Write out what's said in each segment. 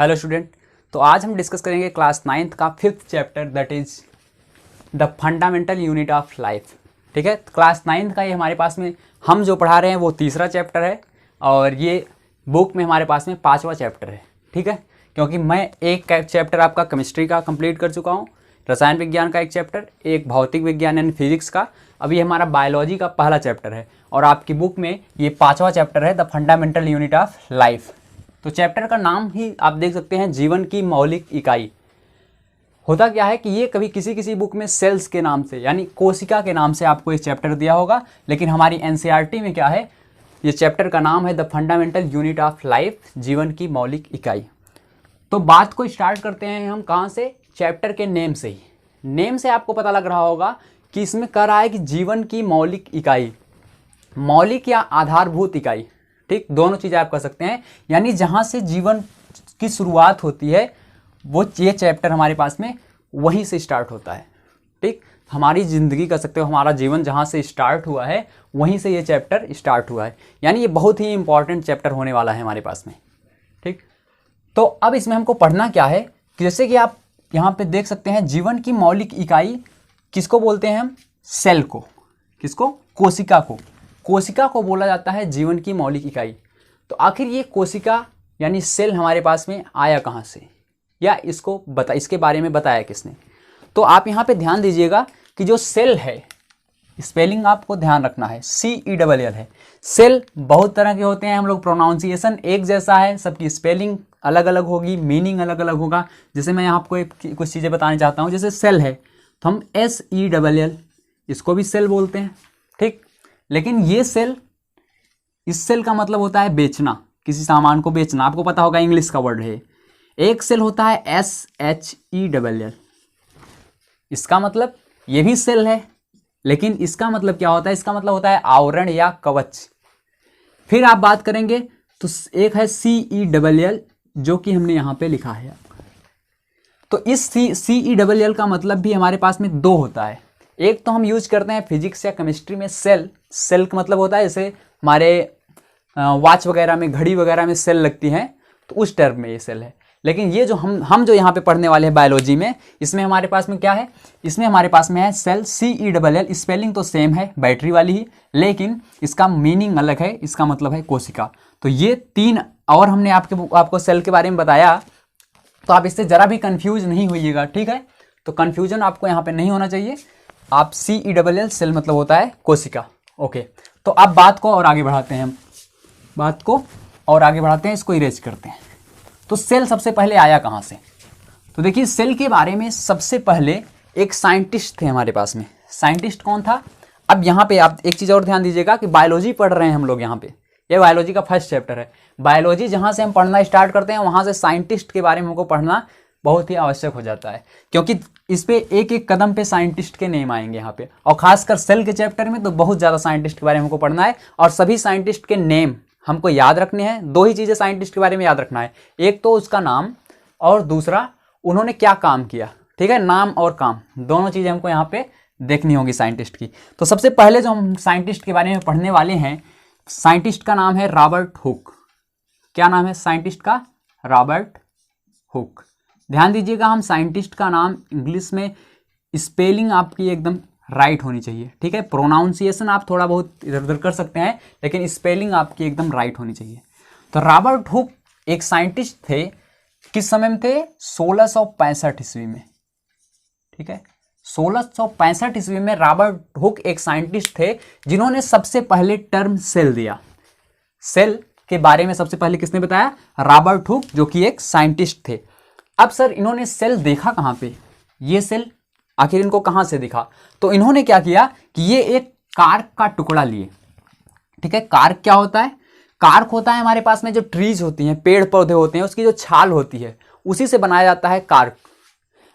Hello student. तो आज हम डिस्कस करेंगे क्लास 9th का 5th chapter that is the fundamental unit of life. ठीक है, क्लास 9th का ये हमारे पास में हम जो पढ़ा रहे हैं वो तीसरा चैप्टर है और ये बुक में हमारे पास में 5वां चैप्टर है। ठीक है, क्योंकि मैं एक चैप्टर आपका केमिस्ट्री का कंप्लीट कर चुका हूँ, रसायन विज्ञान का एक चैप्टर, एक भौतिक विज्ञान यानी फिजिक्स का, अभी हमारा बायोलॉजी का पहला चैप्टर है और आपकी बुक में ये 5वां चैप्टर है the fundamental unit of life. तो चैप्टर का नाम ही आप देख सकते हैं, जीवन की मौलिक इकाई। होता क्या है कि ये कभी किसी किसी बुक में सेल्स के नाम से यानी कोशिका के नाम से आपको ये चैप्टर दिया होगा, लेकिन हमारी एनसीईआरटी में क्या है, ये चैप्टर का नाम है the fundamental unit of life, जीवन की मौलिक इकाई। तो बात को स्टार्ट करते हैं हम कहाँ से, चैप्टर के नेम से ही। नेम से आपको पता लग रहा होगा कि इसमें कह रहा है कि जीवन की मौलिक इकाई, मौलिक या आधारभूत इकाई। ठीक, दोनों चीज़ें आप कह सकते हैं, यानी जहाँ से जीवन की शुरुआत होती है वो ये चैप्टर हमारे पास में वहीं से स्टार्ट होता है। ठीक, हमारी ज़िंदगी कह सकते हो, हमारा जीवन जहाँ से स्टार्ट हुआ है वहीं से ये चैप्टर स्टार्ट हुआ है, यानी ये बहुत ही इंपॉर्टेंट चैप्टर होने वाला है हमारे पास में। ठीक, तो अब इसमें हमको पढ़ना क्या है कि जैसे कि आप यहाँ पे देख सकते हैं, जीवन की मौलिक इकाई किसको बोलते हैं हम, सेल को। किसको, कोशिका को। कोशिका को बोला जाता है जीवन की मौलिक इकाई। तो आखिर ये कोशिका यानी सेल हमारे पास में आया कहाँ से, या इसके बारे में बताया किसने। तो आप यहाँ पे ध्यान दीजिएगा कि जो सेल है, स्पेलिंग आपको ध्यान रखना है, CELL है। सेल बहुत तरह के होते हैं, हम लोग प्रोनाउंसिएशन एक जैसा है, सबकी स्पेलिंग अलग अलग होगी, मीनिंग अलग अलग होगा। जैसे मैं आपको कुछ चीज़ें बताना चाहता हूँ, जैसे सेल है तो हम SELL, इसको भी सेल बोलते हैं। ठीक, लेकिन ये सेल, इस सेल का मतलब होता है बेचना, किसी सामान को बेचना, आपको पता होगा इंग्लिश का वर्ड है। एक सेल होता है SHELL, इसका मतलब ये भी सेल है, लेकिन इसका मतलब क्या होता है, इसका मतलब होता है आवरण या कवच। फिर आप बात करेंगे तो एक है CELL जो कि हमने यहाँ पे लिखा है। तो इस CELL का मतलब भी हमारे पास में दो होता है। एक तो हम यूज करते हैं फिजिक्स या केमिस्ट्री में सेल, सेल का मतलब होता है जैसे हमारे वॉच वगैरह में, घड़ी वगैरह में सेल लगती हैं, तो उस टर्म में ये सेल है। लेकिन ये जो हम जो यहाँ पे पढ़ने वाले हैं बायोलॉजी में, इसमें हमारे पास में क्या है, इसमें हमारे पास में है सेल CELL, स्पेलिंग तो सेम है बैटरी वाली ही, लेकिन इसका मीनिंग अलग है, इसका मतलब है कोशिका। तो ये तीन, और हमने आपको सेल के बारे में बताया, तो आप इससे ज़रा भी कन्फ्यूज नहीं होइएगा। ठीक है, तो कन्फ्यूजन आपको यहाँ पे नहीं होना चाहिए। आप CELL, सेल मतलब होता है कोशिका। ओके, तो अब बात को और आगे बढ़ाते हैं, इसको इरेज करते हैं। तो सेल सबसे पहले आया कहाँ से, तो देखिए सेल के बारे में सबसे पहले एक साइंटिस्ट थे हमारे पास में। साइंटिस्ट कौन था, अब यहाँ पे आप एक चीज़ और ध्यान दीजिएगा कि बायोलॉजी पढ़ रहे हैं हम लोग यहाँ पे, ये बायोलॉजी का फर्स्ट चैप्टर है। बायोलॉजी जहाँ से हम पढ़ना स्टार्ट करते हैं वहाँ से साइंटिस्ट के बारे में हमको पढ़ना बहुत ही आवश्यक हो जाता है, क्योंकि इस पे एक एक कदम पे साइंटिस्ट के नेम आएंगे यहाँ पे, और खासकर सेल के चैप्टर में तो बहुत ज़्यादा साइंटिस्ट के बारे में हमको पढ़ना है, और सभी साइंटिस्ट के नेम हमको याद रखने हैं। दो ही चीज़ें साइंटिस्ट के बारे में याद रखना है, एक तो उसका नाम और दूसरा उन्होंने क्या काम किया। ठीक है, नाम और काम दोनों चीज़ें हमको यहाँ पे देखनी होगी साइंटिस्ट की। तो सबसे पहले जो हम साइंटिस्ट के बारे में पढ़ने वाले हैं, साइंटिस्ट का नाम है रॉबर्ट हुक। क्या नाम है साइंटिस्ट का, रॉबर्ट हुक। ध्यान दीजिएगा, हम साइंटिस्ट का नाम इंग्लिश में स्पेलिंग आपकी एकदम राइट होनी चाहिए। ठीक है, प्रोनाउंसिएशन आप थोड़ा बहुत इधर उधर कर सकते हैं, लेकिन स्पेलिंग आपकी एकदम राइट होनी चाहिए। तो रॉबर्ट हुक एक साइंटिस्ट थे, किस समय में थे, 1665 ईस्वी में। ठीक है, 1665 ईस्वी में रॉबर्ट हुक एक साइंटिस्ट थे जिन्होंने सबसे पहले टर्म सेल दिया। सेल के बारे में सबसे पहले किसने बताया, रॉबर्ट हुक, जो कि एक साइंटिस्ट थे। अब सर इन्होंने सेल देखा कहाँ पे, ये सेल आखिर इनको कहाँ से दिखा, तो इन्होंने क्या किया कि ये एक कार्क का टुकड़ा लिए। ठीक है, कार्क क्या होता है, कार्क होता है हमारे पास में जो ट्रीज होती हैं, पेड़ पौधे होते हैं, उसकी जो छाल होती है उसी से बनाया जाता है कार्क।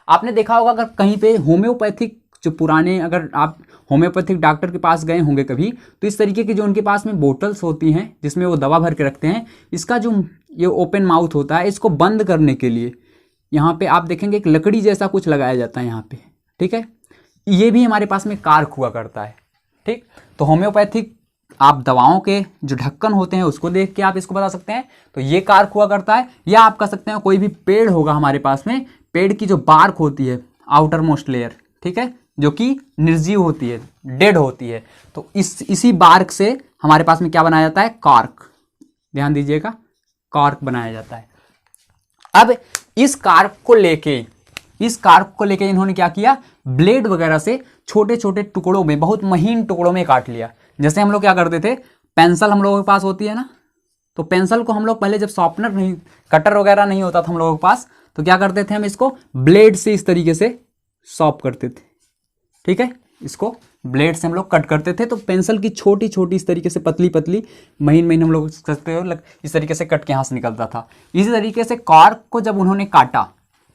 आपने देखा होगा अगर कहीं पे होम्योपैथिक, जो पुराने, अगर आप होम्योपैथिक डॉक्टर के पास गए होंगे कभी, तो इस तरीके की जो उनके पास में बोतल्स होती हैं जिसमें वो दवा भर के रखते हैं, इसका जो ये ओपन माउथ होता है, इसको बंद करने के लिए यहाँ पे आप देखेंगे एक लकड़ी जैसा कुछ लगाया जाता है यहाँ पे। ठीक है, ये भी हमारे पास में कार्क हुआ करता है। ठीक, तो होम्योपैथिक आप दवाओं के जो ढक्कन होते हैं उसको देख के आप इसको बता सकते हैं। तो ये कार्क हुआ करता है। या आप कह सकते हैं कोई भी पेड़ होगा हमारे पास में, पेड़ की जो बार्क होती है, आउटर मोस्ट लेयर, ठीक है, जो कि निर्जीव होती है, डेड होती है, तो इसी बार्क से हमारे पास में क्या बनाया जाता है, कार्क। ध्यान दीजिएगा, कार्क बनाया जाता है। अब इस कार्क को लेके इन्होंने क्या किया, ब्लेड वगैरह से छोटे छोटे टुकड़ों में, बहुत महीन टुकड़ों में काट लिया। जैसे हम लोग क्या करते थे, पेंसिल हम लोगों के पास होती है ना, तो पेंसिल को हम लोग पहले जब शॉर्पनर नहीं, कटर वगैरह नहीं होता था हम लोगों के पास, तो क्या करते थे, हम इसको ब्लेड से इस तरीके से शॉर्प करते थे, ठीक है, इसको ब्लेड से हम लोग कट करते थे। तो पेंसिल की छोटी छोटी इस तरीके से पतली पतली महीन महीन हम लोग करते हो, इस तरीके से कट के यहाँ से निकलता था। इसी तरीके से कार्क को जब उन्होंने काटा,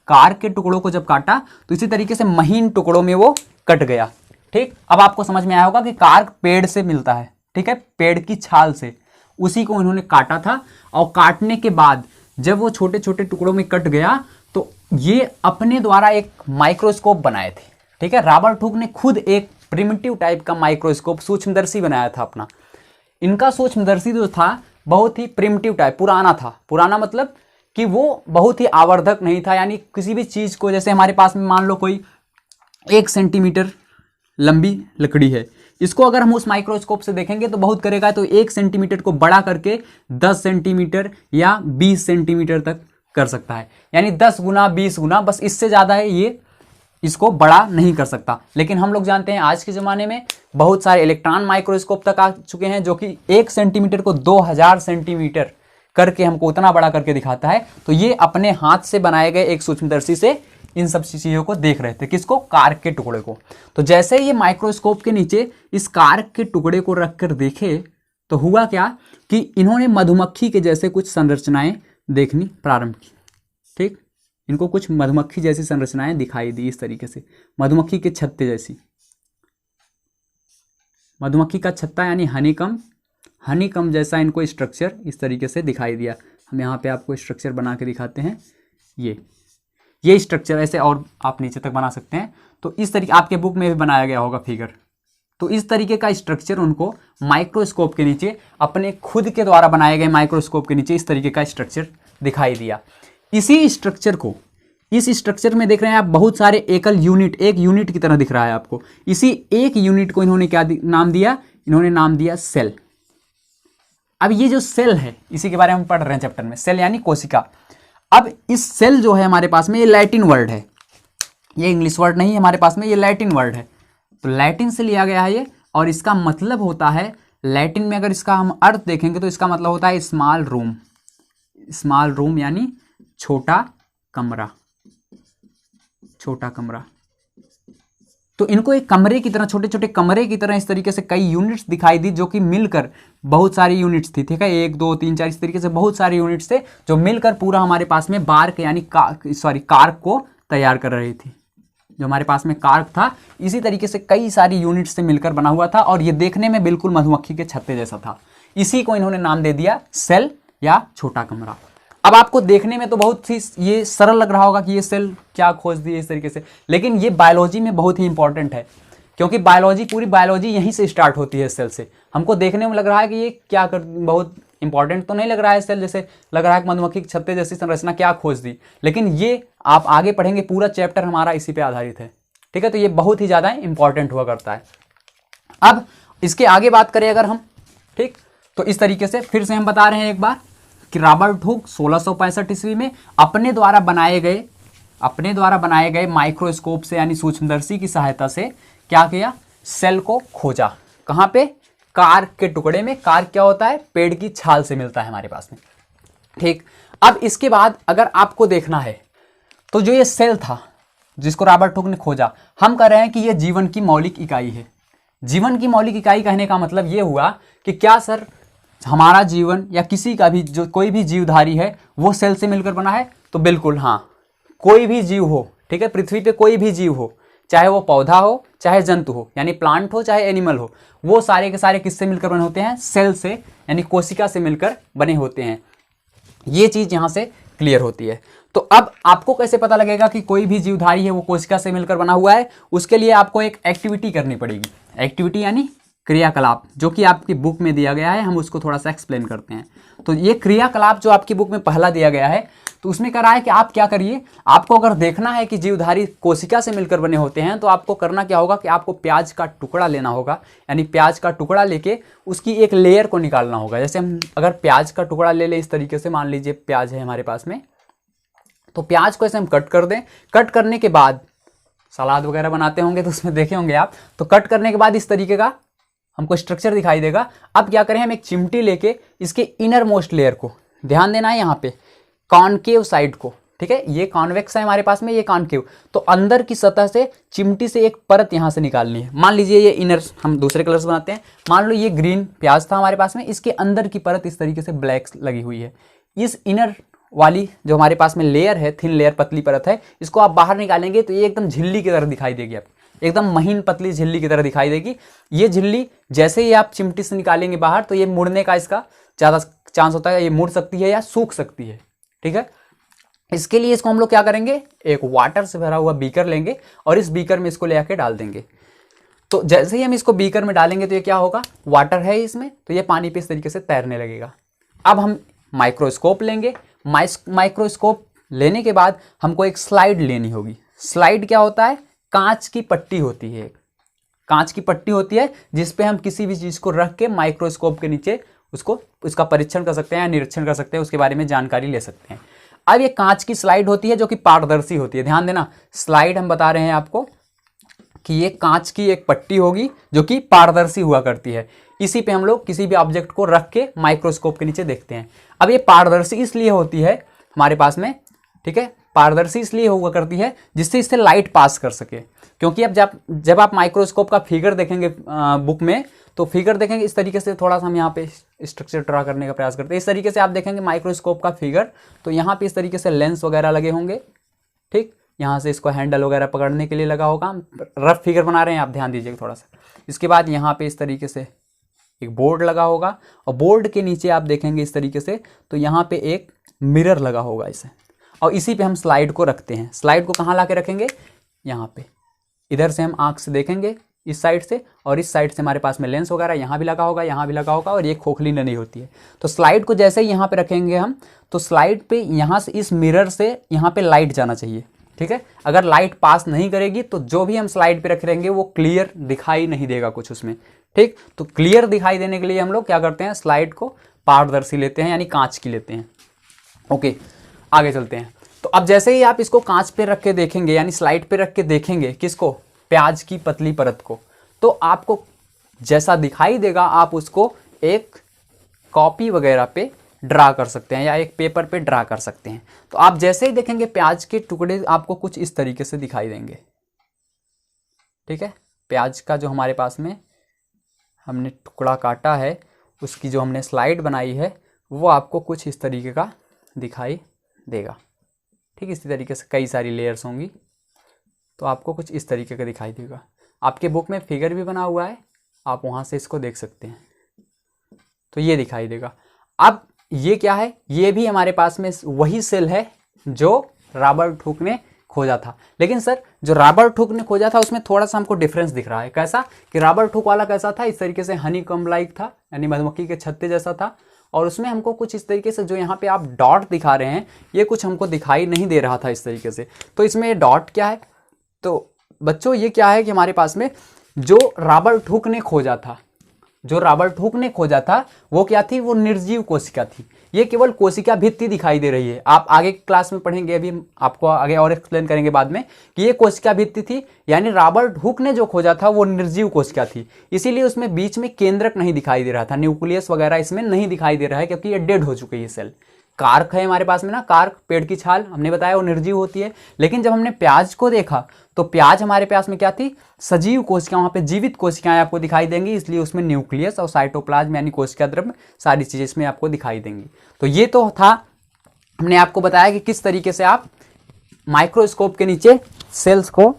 कार्क के टुकड़ों को जब काटा, तो इसी तरीके से महीन टुकड़ों में वो कट गया। ठीक, अब आपको समझ में आया होगा कि कार्क पेड़ से मिलता है, ठीक है, पेड़ की छाल से, उसी को उन्होंने काटा था। और काटने के बाद जब वो छोटे छोटे टुकड़ों में कट गया, तो ये अपने द्वारा एक माइक्रोस्कोप बनाए थे, ठीक है। रॉबर्ट हुक ने खुद एक प्रिमिटिव टाइप का माइक्रोस्कोप, सूक्ष्मदर्शी बनाया था अपना। इनका सूक्ष्मदर्शी जो था बहुत ही प्रिमिटिव टाइप, पुराना था। पुराना मतलब कि वो बहुत ही आवर्धक नहीं था, यानी किसी भी चीज को, जैसे हमारे पास में मान लो कोई 1 सेंटीमीटर लंबी लकड़ी है, इसको अगर हम उस माइक्रोस्कोप से देखेंगे तो बहुत करेगा, तो 1 सेंटीमीटर को बड़ा करके 10 सेंटीमीटर या 20 सेंटीमीटर तक कर सकता है, यानी 10 गुना 20 गुना, बस इससे ज़्यादा है ये इसको बड़ा नहीं कर सकता। लेकिन हम लोग जानते हैं आज के ज़माने में बहुत सारे इलेक्ट्रॉन माइक्रोस्कोप तक आ चुके हैं, जो कि 1 सेंटीमीटर को 2000 सेंटीमीटर करके हमको उतना बड़ा करके दिखाता है। तो ये अपने हाथ से बनाए गए एक सूक्ष्मदर्शी से इन सब चीज़ों को देख रहे थे, किसको, कार्क के टुकड़े को। तो जैसे ये माइक्रोस्कोप के नीचे इस कार्क के टुकड़े को रख कर देखे, तो हुआ क्या कि इन्होंने मधुमक्खी के जैसे कुछ संरचनाएं देखनी प्रारंभ की। ठीक, इनको कुछ मधुमक्खी जैसी संरचनाएं दिखाई दी, इस तरीके से मधुमक्खी के छत्ते जैसी, मधुमक्खी का छत्ता यानी हनीकम जैसा इनको स्ट्रक्चर इस तरीके से दिखाई दिया। हम यहाँ पे आपको स्ट्रक्चर बना के दिखाते हैं। ये स्ट्रक्चर ऐसे, और आप नीचे तक बना सकते हैं। तो इस तरीके आपके बुक में भी बनाया गया होगा फिगर। तो इस तरीके का स्ट्रक्चर उनको माइक्रोस्कोप के नीचे, अपने खुद के द्वारा बनाए गए माइक्रोस्कोप के नीचे इस तरीके का स्ट्रक्चर दिखाई दिया। इसी स्ट्रक्चर को, इस स्ट्रक्चर में देख रहे हैं आप बहुत सारे एकल यूनिट, एक यूनिट की तरह दिख रहा है आपको। इसी एक यूनिट को इन्होंने क्या नाम दिया, इन्होंने नाम दिया सेल। अब ये जो सेल है, इसी के बारे में हम पढ़ रहे हैं चैप्टर में, सेल यानी कोशिका। अब इस सेल जो है हमारे पास में, ये लैटिन वर्ड है, ये इंग्लिश वर्ड नहीं है हमारे पास में, ये लैटिन वर्ड है। तो लैटिन से लिया गया है ये, और इसका मतलब होता है, लैटिन में अगर इसका हम अर्थ देखेंगे तो इसका मतलब होता है स्मॉल रूम। स्मॉल रूम यानी छोटा कमरा, छोटा कमरा। तो इनको एक कमरे की तरह, छोटे छोटे कमरे की तरह इस तरीके से कई यूनिट्स दिखाई दी, जो कि मिलकर बहुत सारी यूनिट्स थी, ठीक है, 1 2 3 4 इस तरीके से बहुत सारी यूनिट्स थे, जो मिलकर पूरा हमारे पास में बार्क यानी कार्क को तैयार कर रही थी। जो हमारे पास में कार्क था, इसी तरीके से कई सारी यूनिट्स से मिलकर बना हुआ था, और ये देखने में बिल्कुल मधुमक्खी के छत्ते जैसा था। इसी को इन्होंने नाम दे दिया सेल या छोटा कमरा। अब आपको देखने में तो बहुत ही ये सरल लग रहा होगा कि ये सेल क्या खोज दी है इस तरीके से, लेकिन ये बायोलॉजी में बहुत ही इंपॉर्टेंट है, क्योंकि बायोलॉजी, पूरी बायोलॉजी यहीं से स्टार्ट होती है सेल से। हमको देखने में लग रहा है कि ये क्या कर, बहुत इंपॉर्टेंट तो नहीं लग रहा है सेल, जैसे लग रहा है कि मधुमक्खी के छत्ते जैसी संरचना क्या खोज दी, लेकिन ये आप आगे पढ़ेंगे, पूरा चैप्टर हमारा इसी पे आधारित है, ठीक है। तो ये बहुत ही ज़्यादा इंपॉर्टेंट हुआ करता है। अब इसके आगे बात करें अगर हम, ठीक, तो इस तरीके से फिर से हम बता रहे हैं एक बार कि रॉबर्ट हुक 1665 ईस्वी में अपने द्वारा बनाए गए माइक्रोस्कोप से यानी सूक्ष्मदर्शी की सहायता से क्या किया, सेल को खोजा। कहाँ पे, कार्क के टुकड़े में। कार्क क्या होता है, पेड़ की छाल से मिलता है हमारे पास में, ठीक। अब इसके बाद अगर आपको देखना है, तो जो ये सेल था जिसको रॉबर्ट हुक ने खोजा, हम कह रहे हैं कि ये जीवन की मौलिक इकाई है। जीवन की मौलिक इकाई कहने का मतलब ये हुआ कि क्या सर, हमारा जीवन या किसी का भी, जो कोई भी जीवधारी है, वो सेल से मिलकर बना है? तो बिल्कुल हाँ, कोई भी जीव हो, ठीक है, पृथ्वी पे कोई भी जीव हो, चाहे वो पौधा हो चाहे जंतु हो, यानी प्लांट हो चाहे एनिमल हो, वो सारे के सारे किससे मिलकर बने होते हैं, सेल से यानी कोशिका से मिलकर बने होते हैं। ये चीज यहां से क्लियर होती है। तो अब आपको कैसे पता लगेगा कि कोई भी जीवधारी है वो कोशिका से मिलकर बना हुआ है? उसके लिए आपको एक एक्टिविटी करनी पड़ेगी। एक्टिविटी यानी क्रियाकलाप जो कि आपकी बुक में दिया गया है, हम उसको थोड़ा सा एक्सप्लेन करते हैं। तो ये क्रियाकलाप जो आपकी बुक में पहला दिया गया है, तो उसमें कह रहा है कि आप क्या करिए, आपको अगर देखना है कि जीवधारी कोशिका से मिलकर बने होते हैं, तो आपको करना क्या होगा कि आपको प्याज का टुकड़ा लेना होगा, यानी प्याज का टुकड़ा लेके उसकी एक लेयर को निकालना होगा। जैसे हम अगर प्याज का टुकड़ा ले लें इस तरीके से, मान लीजिए प्याज है हमारे पास में, तो प्याज को ऐसे हम कट कर दें। कट करने के बाद सलाद वगैरह बनाते होंगे तो उसमें देखे होंगे आप, तो कट करने के बाद इस तरीके का हमको स्ट्रक्चर दिखाई देगा। अब क्या करें, हम एक चिमटी लेके इसके इनर मोस्ट लेयर को, ध्यान देना है यहाँ पे कॉनकेव साइड को, ठीक है, ये कॉन्वेक्स है हमारे पास में, ये कॉनकेव, तो अंदर की सतह से चिमटी से एक परत यहाँ से निकालनी है। मान लीजिए ये इनर, हम दूसरे कलर से बनाते हैं, मान लो ये ग्रीन प्याज था हमारे पास में, इसके अंदर की परत इस तरीके से ब्लैक लगी हुई है। इस इनर वाली जो हमारे पास में लेयर है, थिन लेयर, पतली परत है, इसको आप बाहर निकालेंगे तो ये एकदम झिल्ली की तरह दिखाई देगी, आपको एकदम महीन पतली झिल्ली की तरह दिखाई देगी। ये झिल्ली जैसे ही आप चिमटी से निकालेंगे बाहर, तो ये मुड़ने का इसका ज़्यादा चांस होता है, ये मुड़ सकती है या सूख सकती है, ठीक है। इसके लिए इसको हम लोग क्या करेंगे, एक वाटर से भरा हुआ बीकर लेंगे और इस बीकर में इसको ले आके डाल देंगे। तो जैसे ही हम इसको बीकर में डालेंगे तो ये क्या होगा, वाटर है इसमें, तो ये पानी पे इस तरीके से तैरने लगेगा। अब हम माइक्रोस्कोप लेंगे। माइक्रोस्कोप लेने के बाद हमको एक स्लाइड लेनी होगी। स्लाइड क्या होता है, कांच की पट्टी होती है, कांच की पट्टी होती है जिस पे हम किसी भी चीज़ को रख के माइक्रोस्कोप के नीचे उसका परीक्षण कर सकते हैं या निरीक्षण कर सकते हैं, उसके बारे में जानकारी ले सकते हैं। अब ये कांच की स्लाइड होती है जो कि पारदर्शी होती है। ध्यान देना, स्लाइड हम बता रहे हैं आपको कि ये कांच की एक पट्टी होगी जो कि पारदर्शी हुआ करती है। इसी पे हम लोग किसी भी ऑब्जेक्ट को रख के माइक्रोस्कोप के नीचे देखते हैं। अब ये पारदर्शी इसलिए होती है हमारे पास में, ठीक है, पारदर्शी इसलिए हुआ करती है जिससे इससे लाइट पास कर सके। क्योंकि अब जब आप माइक्रोस्कोप का फिगर देखेंगे बुक में, तो फिगर देखेंगे इस तरीके से, थोड़ा सा हम यहाँ पे स्ट्रक्चर ड्रा करने का प्रयास करते हैं। इस तरीके से आप देखेंगे माइक्रोस्कोप का फिगर, तो यहाँ पे इस तरीके से लेंस वगैरह लगे होंगे, ठीक, यहाँ से इसको हैंडल वगैरह पकड़ने के लिए लगा होगा। हम रफ फिगर बना रहे हैं, आप ध्यान दीजिएगा थोड़ा सा। इसके बाद यहाँ पे इस तरीके से एक बोर्ड लगा होगा और बोर्ड के नीचे आप देखेंगे इस तरीके से, तो यहाँ पे एक मिरर लगा होगा इसे, और इसी पे हम स्लाइड को रखते हैं। स्लाइड को कहाँ ला के रखेंगे, यहाँ पे, इधर से हम आँख से देखेंगे इस साइड से, और इस साइड से हमारे पास में लेंस वगैरह यहाँ भी लगा होगा, यहाँ भी लगा होगा, और ये खोखली नली होती है। तो स्लाइड को जैसे ही यहाँ पे रखेंगे हम, तो स्लाइड पे यहाँ से इस मिरर से यहाँ पे लाइट जाना चाहिए, ठीक है। अगर लाइट पास नहीं करेगी तो जो भी हम स्लाइड पे रख रहेंगे वो क्लियर दिखाई नहीं देगा कुछ उसमें, ठीक। तो क्लियर दिखाई देने के लिए हम लोग क्या करते हैं, स्लाइड को पारदर्शी लेते हैं, यानी कांच की लेते हैं। ओके, आगे चलते हैं। तो अब जैसे ही आप इसको कांच पे रख के देखेंगे, यानी स्लाइड पे रख के देखेंगे, किसको, प्याज की पतली परत को, तो आपको जैसा दिखाई देगा आप उसको एक कॉपी वगैरह पे ड्रा कर सकते हैं या एक पेपर पे ड्रा कर सकते हैं। तो आप जैसे ही देखेंगे प्याज के टुकड़े आपको कुछ इस तरीके से दिखाई देंगे, ठीक है। प्याज का जो हमारे पास में हमने टुकड़ा काटा है, उसकी जो हमने स्लाइड बनाई है, वो आपको कुछ इस तरीके का दिखाई देगा, ठीक। इसी तरीके से कई सारी लेयर्स होंगी, तो आपको कुछ इस तरीके का दिखाई देगा। आपके बुक में फिगर भी बना हुआ है, आप वहाँ से इसको देख सकते हैं, तो ये दिखाई देगा। अब ये क्या है, ये भी हमारे पास में वही सेल है जो रॉबर्ट हुक ने खोजा था। लेकिन सर जो रॉबर्ट हुक ने खोजा था उसमें थोड़ा सा हमको डिफरेंस दिख रहा है। कैसा कि रॉबर्ट हुक वाला कैसा था, इस तरीके से हनी कॉम्ब लाइक था, यानी मधुमक्खी के छत्ते जैसा था, और उसमें हमको कुछ इस तरीके से जो यहाँ पे आप डॉट दिखा रहे हैं, ये कुछ हमको दिखाई नहीं दे रहा था इस तरीके से। तो इसमें डॉट क्या है, तो बच्चों ये क्या है कि हमारे पास में जो रॉबर्ट हुक ने खोजा था, जो रॉबर्ट हुक ने खोजा था वो क्या थी, वो निर्जीव कोशिका थी। ये केवल कोशिका भित्ति दिखाई दे रही है। आप आगे क्लास में पढ़ेंगे, अभी आपको आगे और एक्सप्लेन करेंगे बाद में कि ये कोशिका भित्ति थी, यानी रॉबर्ट हुक ने जो खोजा था वो निर्जीव कोशिका थी। इसीलिए उसमें बीच में केंद्रक नहीं दिखाई दे रहा था, न्यूक्लियस वगैरह इसमें नहीं दिखाई दे रहा है, क्योंकि ये डेड हो चुकी है सेल। कार्क है हमारे पास में ना, कार्क पेड़ की छाल हमने बताया वो निर्जीव होती है। लेकिन जब हमने प्याज को देखा तो प्याज हमारे पास में क्या थी, सजीव कोशिका, वहां पे जीवित कोशिकाएं आपको दिखाई देंगी, इसलिए उसमें न्यूक्लियस और साइटोप्लाज्म यानी कोशिका द्रव्य सारी चीजें इसमें आपको दिखाई देंगी। तो ये तो था, हमने आपको बताया कि किस तरीके से आप माइक्रोस्कोप के नीचे सेल्स को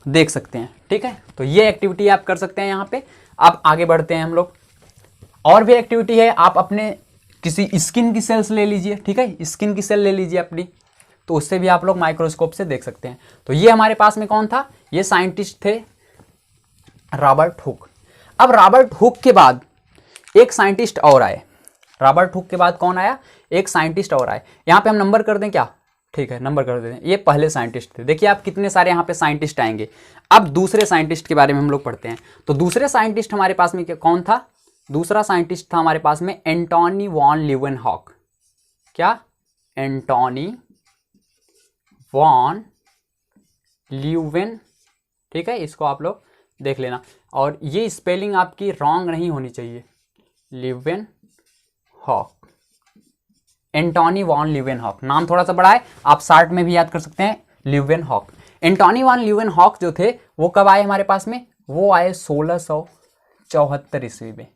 देख सकते हैं, ठीक है। तो ये एक्टिविटी आप कर सकते हैं यहाँ पे। अब आगे बढ़ते हैं हम लोग, और भी एक्टिविटी है। आप अपने किसी स्किन की सेल्स ले लीजिए, ठीक है, स्किन की सेल ले लीजिए अपनी, तो उससे भी आप लोग माइक्रोस्कोप से देख सकते हैं। तो ये हमारे पास में कौन था, ये साइंटिस्ट थे रॉबर्ट हुक। अब रॉबर्ट हुक के बाद एक साइंटिस्ट और आए। रॉबर्ट हुक के बाद कौन आया? एक साइंटिस्ट और आए। यहाँ पे हम नंबर कर दें क्या? ठीक है, नंबर कर देते हैं। ये पहले साइंटिस्ट थे। देखिए आप कितने सारे यहाँ पे साइंटिस्ट आएंगे। अब दूसरे साइंटिस्ट के बारे में हम लोग पढ़ते हैं। तो दूसरे साइंटिस्ट हमारे पास में कौन था? दूसरा साइंटिस्ट था हमारे पास में एंटोनी वॉन लीवेनहॉक। क्या? Antonie van Leeuwen. ठीक है, इसको आप लोग देख लेना, और ये स्पेलिंग आपकी रॉन्ग नहीं होनी चाहिए। Leeuwenhoek, Antony van Leeuwenhoek. नाम थोड़ा सा बड़ा है, आप शार्ट में भी याद कर सकते हैं, लीवेनहॉक। एंटोनी वॉन लीवेनहॉक जो थे वो कब आए हमारे पास में? वो आए 1674 ईस्वी में।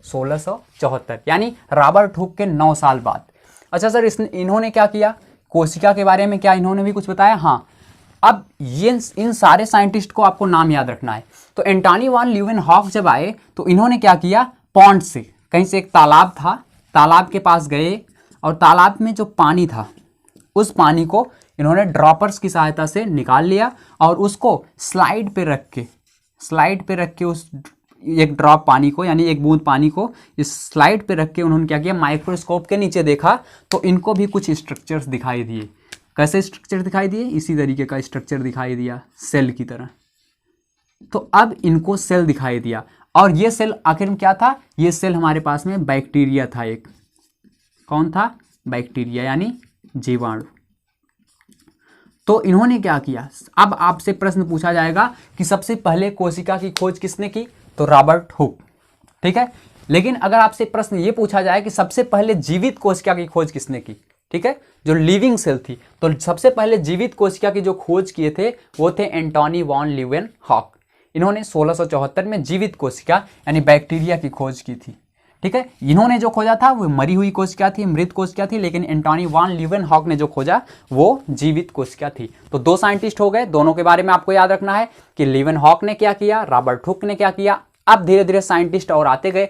1674, यानी रॉबर्ट हुक के 9 साल बाद। अच्छा सर, इन्होंने क्या किया? कोशिका के बारे में क्या इन्होंने भी कुछ बताया? हाँ। अब ये इन सारे साइंटिस्ट को आपको नाम याद रखना है। तो एंटोनी वॉन लीवेनहॉक जब आए तो इन्होंने क्या किया? पॉन्ड से, कहीं से एक तालाब था, तालाब के पास गए और तालाब में जो पानी था उस पानी को इन्होंने ड्रॉपर्स की सहायता से निकाल लिया और उसको स्लाइड पे रख के उस एक ड्रॉप पानी को, यानी एक बूंद पानी को इस स्लाइड पे रख के उन्होंने क्या किया? माइक्रोस्कोप के नीचे देखा तो इनको भी कुछ स्ट्रक्चर्स दिखाई दिए। कैसे स्ट्रक्चर दिखाई दिए? इसी तरीके का स्ट्रक्चर दिखाई दिया, सेल की तरह। तो अब इनको सेल दिखाई दिया, और ये सेल आखिर में क्या था? ये सेल हमारे पास में बैक्टीरिया था। एक कौन था? बैक्टीरिया, यानी जीवाणु। तो इन्होंने क्या किया? अब आपसे प्रश्न पूछा जाएगा कि सबसे पहले कोशिका की खोज किसने की? तो रॉबर्ट हुक। ठीक है, लेकिन अगर आपसे प्रश्न ये पूछा जाए कि सबसे पहले जीवित कोशिका की खोज किसने की, ठीक है, जो लिविंग सेल थी, तो सबसे पहले जीवित कोशिका की जो खोज किए थे वो थे एंटोनी वॉन लीवेनहॉक। इन्होंने 1674 में जीवित कोशिका यानी बैक्टीरिया की खोज की थी। ठीक है, इन्होंने जो खोजा था वो मरी हुई कोशिका थी, मृत कोशिका थी, लेकिन एंटोनी वॉन लीवेनहॉक ने जो खोजा वो जीवित कोशिका थी। तो 2 साइंटिस्ट हो गए, दोनों के बारे में आपको याद रखना है कि लीवेनहॉक ने क्या किया, रॉबर्ट हुक ने क्या किया। अब धीरे धीरे साइंटिस्ट और आते गए।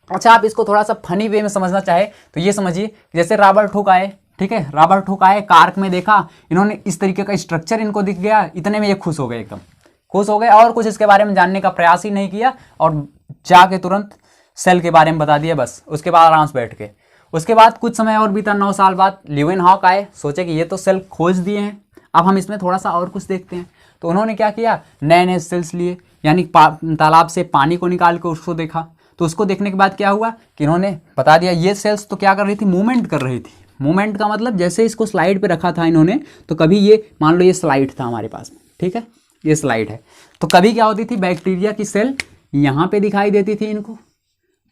अच्छा, आप इसको थोड़ा सा फनी वे में समझना चाहे तो ये समझिए, जैसे रॉबर्ट हुक आए, ठीक है, रॉबर्ट हुक आए, कार्क में देखा, इन्होंने इस तरीके का स्ट्रक्चर इनको दिख गया, इतने में ये खुश हो गए, एकदम खुश हो गए, और कुछ इसके बारे में जानने का प्रयास ही नहीं किया और जाके तुरंत सेल के बारे में बता दिया, बस। उसके बाद आराम से बैठ के, उसके बाद कुछ समय और बीता, 9 साल बाद लीवेनहॉक आए, सोचे कि ये तो सेल खोज दिए हैं, अब हम इसमें थोड़ा सा और कुछ देखते हैं। तो उन्होंने क्या किया? नए नए सेल्स लिए, यानी तालाब से पानी को निकाल के उसको देखा। तो उसको देखने के बाद क्या हुआ कि इन्होंने बता दिया ये सेल्स तो क्या कर रही थी? मूवमेंट कर रही थी। मूवमेंट का मतलब जैसे इसको स्लाइड पे रखा था इन्होंने, तो कभी ये मान लो ये स्लाइड था हमारे पास में, ठीक है, ये स्लाइड है, तो कभी क्या होती थी? बैक्टीरिया की सेल यहाँ पे दिखाई देती थी इनको,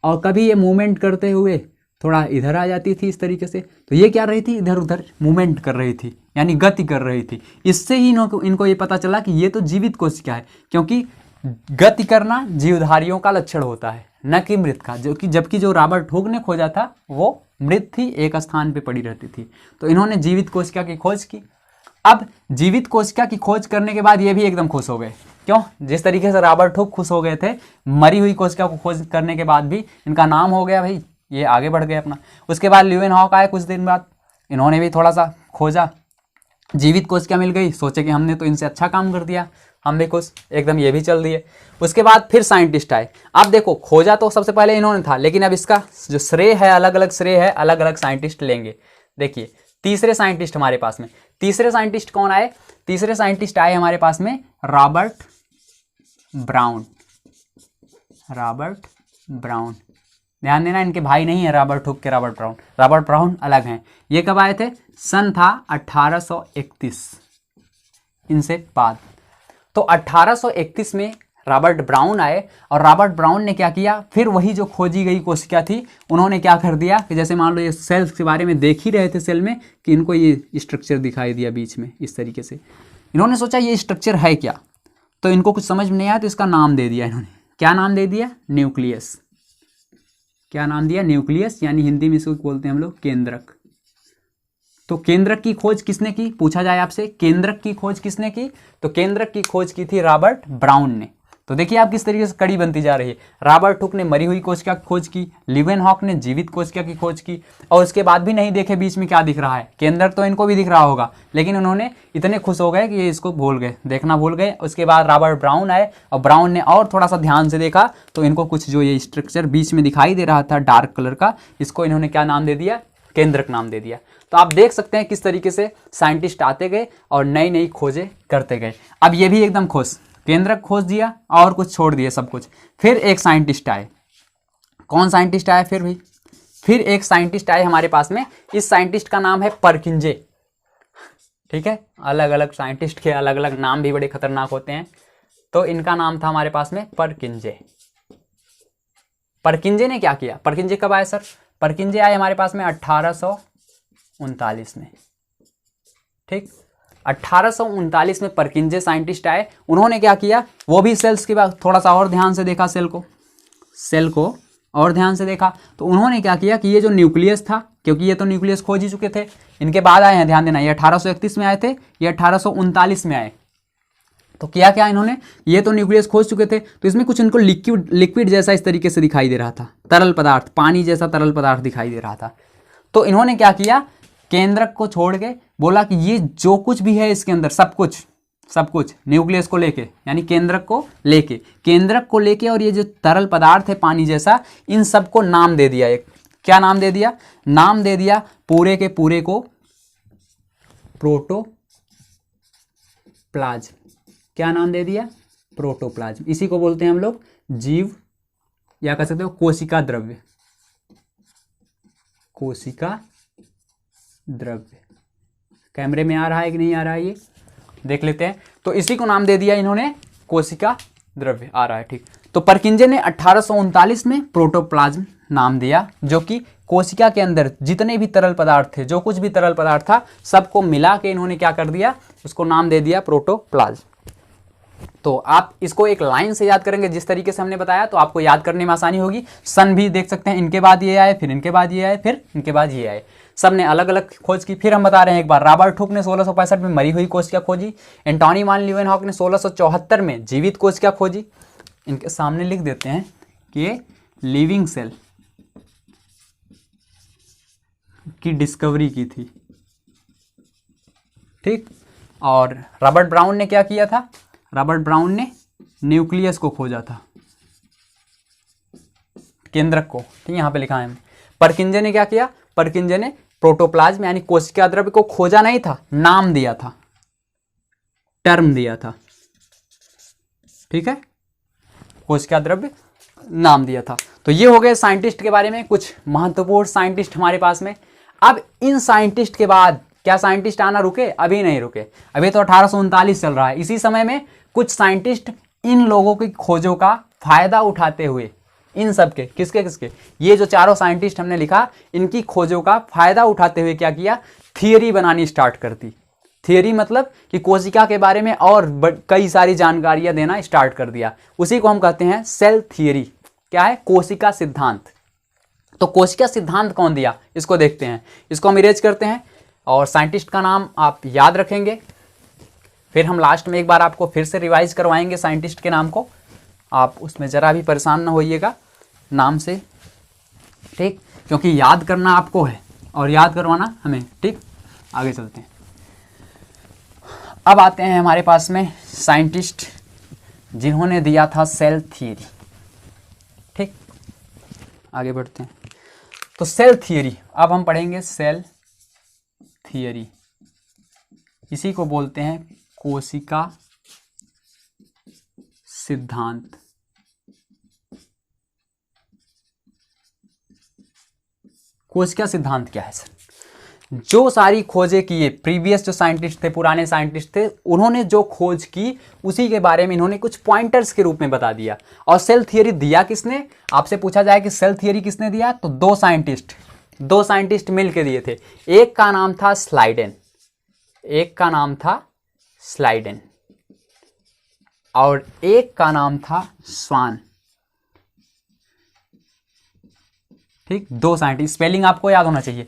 और कभी ये मूवमेंट करते हुए थोड़ा इधर आ जाती थी इस तरीके से। तो ये क्या रही थी? इधर उधर मूवमेंट कर रही थी, यानी गति कर रही थी। इससे ही इनको ये पता चला कि ये तो जीवित कोशिका है, क्योंकि गति करना जीवधारियों का लक्षण होता है, न कि मृत का। जबकि जो रॉबर्ट हुक ने खोजा था वो मृत थी, एक स्थान पे पड़ी रहती थी। तो इन्होंने जीवित कोशिका की खोज की। अब जीवित कोशिका की खोज करने के बाद ये भी एकदम खुश हो गए। क्यों? जिस तरीके से रॉबर्ट हुक खुश हो गए थे मरी हुई कोशिका को खोज करने के बाद भी, इनका नाम हो गया भाई, ये आगे बढ़ गए अपना। उसके बाद लीवेनहॉक आए कुछ दिन बाद, इन्होंने भी थोड़ा सा खोजा, जीवित कोशिका मिल गई, सोचे कि हमने तो इनसे अच्छा काम कर दिया, हम भी खुश, एकदम ये भी चल दिए। उसके बाद फिर साइंटिस्ट आए। अब देखो, खोजा तो सबसे पहले इन्होंने था, लेकिन अब इसका जो श्रेय है, अलग अलग श्रेय है, अलग अलग साइंटिस्ट लेंगे। देखिए तीसरे साइंटिस्ट हमारे पास में, तीसरे साइंटिस्ट कौन आए? तीसरे साइंटिस्ट आए हमारे पास में रॉबर्ट ब्राउन। रॉबर्ट ब्राउन, ध्यान देना, इनके भाई नहीं है रॉबर्ट हुक के रॉबर्ट ब्राउन। रॉबर्ट ब्राउन अलग हैं। ये कब आए थे? सन था 1831 इनसे बाद। तो 1831 में रॉबर्ट ब्राउन आए, और रॉबर्ट ब्राउन ने क्या किया? फिर वही जो खोजी गई कोशिका थी, उन्होंने क्या कर दिया कि जैसे मान लो ये सेल्स के बारे में देख ही रहे थे सेल में, कि इनको ये स्ट्रक्चर दिखाई दिया बीच में इस तरीके से। इन्होंने सोचा ये स्ट्रक्चर है क्या, तो इनको कुछ समझ में नहीं आया, तो इसका नाम दे दिया इन्होंने। क्या नाम दे दिया? न्यूक्लियस। क्या नाम दिया? न्यूक्लियस, यानी हिंदी में इसको बोलते हैं हम लोग केंद्रक। तो केंद्रक की खोज किसने की? पूछा जाए आपसे केंद्रक की खोज किसने की, तो केंद्रक की खोज की थी रॉबर्ट ब्राउन ने। तो देखिए आप किस तरीके से कड़ी बनती जा रही है। रॉबर्ट हुक ने मरी हुई कोशिका की खोज की, लीवेनहॉक ने जीवित कोशिका की खोज की, और उसके बाद भी नहीं देखे बीच में क्या दिख रहा है। केंद्रक तो इनको भी दिख रहा होगा, लेकिन उन्होंने इतने खुश हो गए कि ये इसको भूल गए, देखना भूल गए। उसके बाद रॉबर्ट ब्राउन आए और ब्राउन ने और थोड़ा सा ध्यान से देखा तो इनको कुछ जो ये स्ट्रक्चर बीच में दिखाई दे रहा था डार्क कलर का, इसको इन्होंने क्या नाम दे दिया, केंद्रक नाम दे दिया। तो आप देख सकते हैं किस तरीके से साइंटिस्ट आते गए और नई नई खोजें करते गए। अब ये भी एकदम खुश, केंद्रक खोज दिया और कुछ छोड़ दिया सब कुछ। फिर एक साइंटिस्ट आए, कौन साइंटिस्ट आया फिर भी, फिर एक साइंटिस्ट आए हमारे पास में। इस साइंटिस्ट का नाम है परकिंजे। ठीक है, अलग अलग साइंटिस्ट के अलग अलग नाम भी बड़े खतरनाक होते हैं। तो इनका नाम था हमारे पास में परकिंजे। परकिंजे ने क्या किया, परकिंजे कब आए सर, परकिंजे आए हमारे पास में 1839 में। ठीक, 1839 में परकिंजे साइंटिस्ट आए। उन्होंने क्या किया, वो भी सेल्स के बाद थोड़ा सा और ध्यान से देखा, सेल को और ध्यान से देखा। तो उन्होंने क्या किया कि ये जो न्यूक्लियस था, क्योंकि ये तो न्यूक्लियस खोज ही चुके थे, इनके बाद आए हैं, ध्यान देना, ये 1831 में आए थे, ये 1839 में आए। तो क्या क्या इन्होंने, ये तो न्यूक्लियस खोज चुके थे, तो इसमें कुछ इनको लिक्विड जैसा इस तरीके से दिखाई दे रहा था, तरल पदार्थ, पानी जैसा तरल पदार्थ दिखाई दे रहा था। तो इन्होंने क्या किया, केंद्रक को छोड़ के बोला कि ये जो कुछ भी है इसके अंदर, सब कुछ न्यूक्लियस को लेके, यानी केंद्रक को लेके और ये जो तरल पदार्थ है पानी जैसा, इन सबको नाम दे दिया। एक क्या नाम दे दिया, नाम दे दिया पूरे के पूरे को प्रोटोप्लाज्म। क्या नाम दे दिया, प्रोटोप्लाज्म। इसी को बोलते हैं हम लोग जीव, या कह सकते हो कोशिका द्रव्य, कोशिका द्रव्य। कैमरे में आ रहा है कि नहीं आ रहा है, ये देख लेते हैं। तो इसी को नाम दे दिया इन्होंने कोशिका द्रव्य, आ रहा है ठीक। तो परकिंजे ने 1839 में प्रोटोप्लाज्म नाम दिया, जो कि कोशिका के अंदर जितने भी तरल पदार्थ थे, जो कुछ भी तरल पदार्थ था, सबको मिला के इन्होंने क्या कर दिया, उसको नाम दे दिया प्रोटोप्लाज्म। तो आप इसको एक लाइन से याद करेंगे जिस तरीके से हमने बताया, तो आपको याद करने में आसानी होगी। सन भी देख सकते हैं, इनके बाद ये आए, फिर इनके बाद ये आए, फिर इनके बाद ये आए, सब ने अलग अलग खोज की। फिर हम बता रहे हैं एक बार, रॉबर्ट हुक ने 1665 में मरी हुई कोशिका खोजी, एंटोनी वान लीवेनहॉक ने 1674 में जीवित कोशिका खोजी। इनके सामने लिख देते हैं कि ये लिविंग सेल की डिस्कवरी की थी। ठीक, और रॉबर्ट ब्राउन ने क्या किया था, रॉबर्ट ब्राउन ने न्यूक्लियस को खोजा था, केंद्रक को। ठीक, यहां पे लिखा है। परकिंजे ने क्या किया, परकिंजे ने प्रोटोप्लाज्म यानी कोशिका द्रव्य को खोजा नहीं था, नाम दिया था, टर्म दिया था। ठीक है, कोशिका द्रव्य नाम दिया था। तो ये हो गए साइंटिस्ट के बारे में कुछ महत्वपूर्ण साइंटिस्ट हमारे पास में। अब इन साइंटिस्ट के बाद क्या साइंटिस्ट आना रुके, अभी नहीं रुके, अभी तो 1839 चल रहा है। इसी समय में कुछ साइंटिस्ट इन लोगों की खोजों का फायदा उठाते हुए, इन सब के किसके, ये जो चारों साइंटिस्ट हमने लिखा, इनकी खोजों का फायदा उठाते हुए क्या किया, थियरी बनानी स्टार्ट कर दी। थियरी मतलब कि कोशिका के बारे में और कई सारी जानकारियां देना स्टार्ट कर दिया। उसी को हम कहते हैं सेल थियरी। क्या है, कोशिका सिद्धांत। तो कोशिका सिद्धांत कौन दिया, इसको देखते हैं, इसको हम इरेज करते हैं और साइंटिस्ट का नाम आप याद रखेंगे। फिर हम लास्ट में एक बार आपको फिर से रिवाइज करवाएंगे साइंटिस्ट के नाम को, आप उसमें ज़रा भी परेशान ना होइएगा नाम से। ठीक, क्योंकि याद करना आपको है और याद करवाना हमें। ठीक, आगे चलते हैं। अब आते हैं हमारे पास में साइंटिस्ट जिन्होंने दिया था सेल थियरी। ठीक, आगे बढ़ते हैं। तो सेल थियरी, अब हम पढ़ेंगे सेल थियरी। इसी को बोलते हैं कोशिका सिद्धांत। कोशिका सिद्धांत क्या है सर, जो सारी खोजें किए प्रीवियस जो साइंटिस्ट थे, पुराने साइंटिस्ट थे, उन्होंने जो खोज की उसी के बारे में इन्होंने कुछ पॉइंटर्स के रूप में बता दिया। और सेल थियरी दिया किसने, आपसे पूछा जाए कि सेल थियरी किसने दिया, तो दो साइंटिस्ट मिलकर दिए थे। एक का नाम था स्लाइडेन, और एक का नाम था स्वान। ठीक, दो साइंटिस्ट, स्पेलिंग आपको याद होना चाहिए।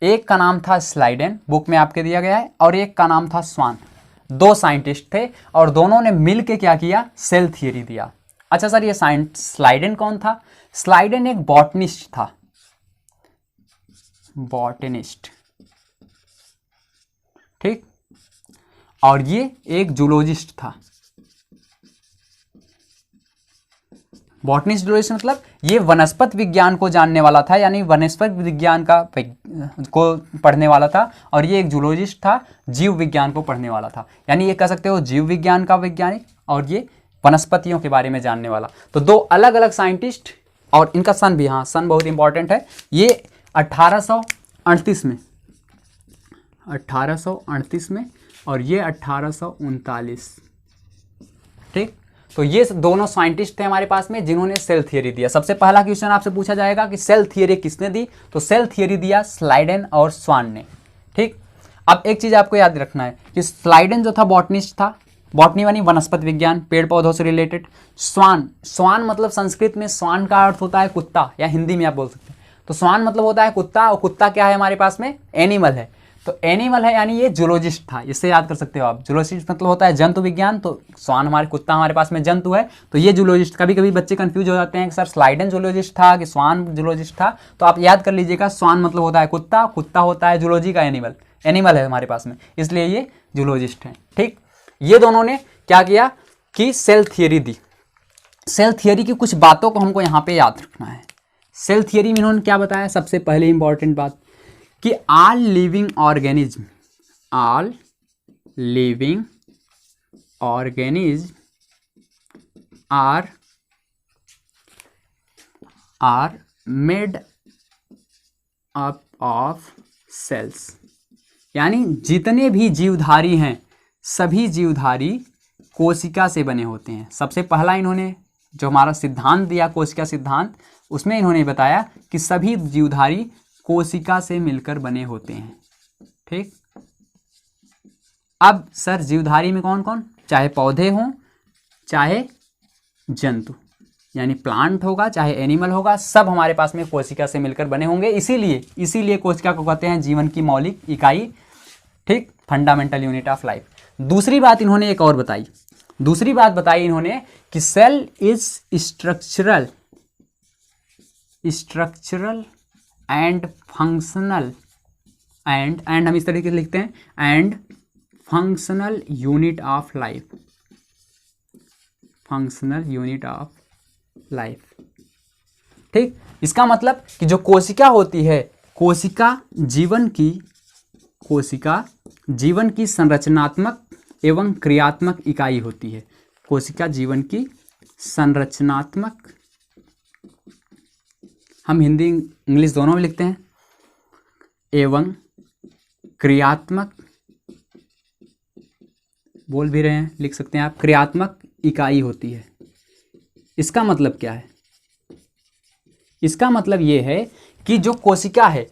एक का नाम था स्लाइडेन, बुक में आपके दिया गया है, और एक का नाम था स्वान। दो साइंटिस्ट थे और दोनों ने मिल के क्या किया, सेल थियरी दिया। अच्छा सर, ये स्लाइडेन कौन था? स्लाइडेन एक बॉटनिस्ट था, बॉटनिस्ट, ठीक, और ये एक जूलॉजिस्ट था। बॉटनिस्ट जूलॉजिस्ट मतलब ये वनस्पति विज्ञान को जानने वाला था, यानी वनस्पति विज्ञान को पढ़ने वाला था, और ये एक जूलॉजिस्ट था, जीव विज्ञान को पढ़ने वाला था। यानी ये कह सकते हो जीव विज्ञान का वैज्ञानिक और ये वनस्पतियों के बारे में जानने वाला। तो दो अलग अलग साइंटिस्ट, और इनका सन भी, हाँ सन बहुत इंपॉर्टेंट है। ये 1838 में, 1838 में, और ये 1839, ठीक। तो ये दोनों साइंटिस्ट थे हमारे पास में जिन्होंने सेल थियरी दिया। सबसे पहला क्वेश्चन आपसे पूछा जाएगा कि सेल थियरी किसने दी, तो सेल थियरी दिया स्लाइडेन और स्वान ने, ठीक। अब एक चीज आपको याद रखना है कि स्लाइडेन जो था बॉटनिस्ट था, बॉटनी यानी वनस्पति विज्ञान, पेड़ पौधों से रिलेटेड। स्वान, स्वान मतलब संस्कृत में स्वान का अर्थ होता है कुत्ता, या हिंदी में आप बोल सकते हैं। तो स्वान मतलब होता है कुत्ता, और कुत्ता क्या है हमारे पास में, एनिमल है। तो एनिमल है यानी ये जूलॉजिस्ट था, इससे याद कर सकते हो आप। जूलॉजिस्ट मतलब होता है जंतु विज्ञान, तो स्वान हमारे कुत्ता हमारे पास में जंतु है, तो ये जूलॉजिस्ट। कभी कभी बच्चे कंफ्यूज हो जाते हैं कि सर स्लाइडेन जूलॉजिस्ट था कि स्वान जूलॉजिस्ट था, तो आप याद कर लीजिएगा स्वान मतलब होता है कुत्ता, कुत्ता होता है जूलॉजी का एनिमल, एनिमल है हमारे पास में, इसलिए ये जूलॉजिस्ट हैं, ठीक। ये दोनों ने क्या किया कि सेल थियरी दी। सेल थियरी की कुछ बातों को हमको यहाँ पे याद रखना है। सेल थियरी में इन्होंने क्या बताया, सबसे पहले इंपॉर्टेंट बात कि all living organism, all living organism are made up of cells, यानी जितने भी जीवधारी हैं सभी जीवधारी कोशिका से बने होते हैं। सबसे पहला इन्होंने जो हमारा सिद्धांत दिया, कोशिका सिद्धांत, उसमें इन्होंने बताया कि सभी जीवधारी कोशिका से मिलकर बने होते हैं, ठीक। अब सर जीवधारी में कौन कौन, चाहे पौधे हों चाहे जंतु, यानी प्लांट होगा चाहे एनिमल होगा, सब हमारे पास में कोशिका से मिलकर बने होंगे। इसीलिए कोशिका को कहते हैं जीवन की मौलिक इकाई, ठीक, फंडामेंटल यूनिट ऑफ लाइफ। दूसरी बात इन्होंने एक और बताई, दूसरी बात बताई इन्होंने कि cell is structural and functional, and हम इस तरीके से लिखते हैं, and functional unit of life, functional unit of life, ठीक। इसका मतलब कि जो कोशिका होती है, कोशिका जीवन की संरचनात्मक एवं क्रियात्मक इकाई होती है। कोशिका जीवन की संरचनात्मक, हम हिंदी इंग्लिश दोनों में लिखते हैं, एवं क्रियात्मक, बोल भी रहे हैं, लिख सकते हैं आप, क्रियात्मक इकाई होती है। इसका मतलब क्या है, इसका मतलब ये है कि जो कोशिका है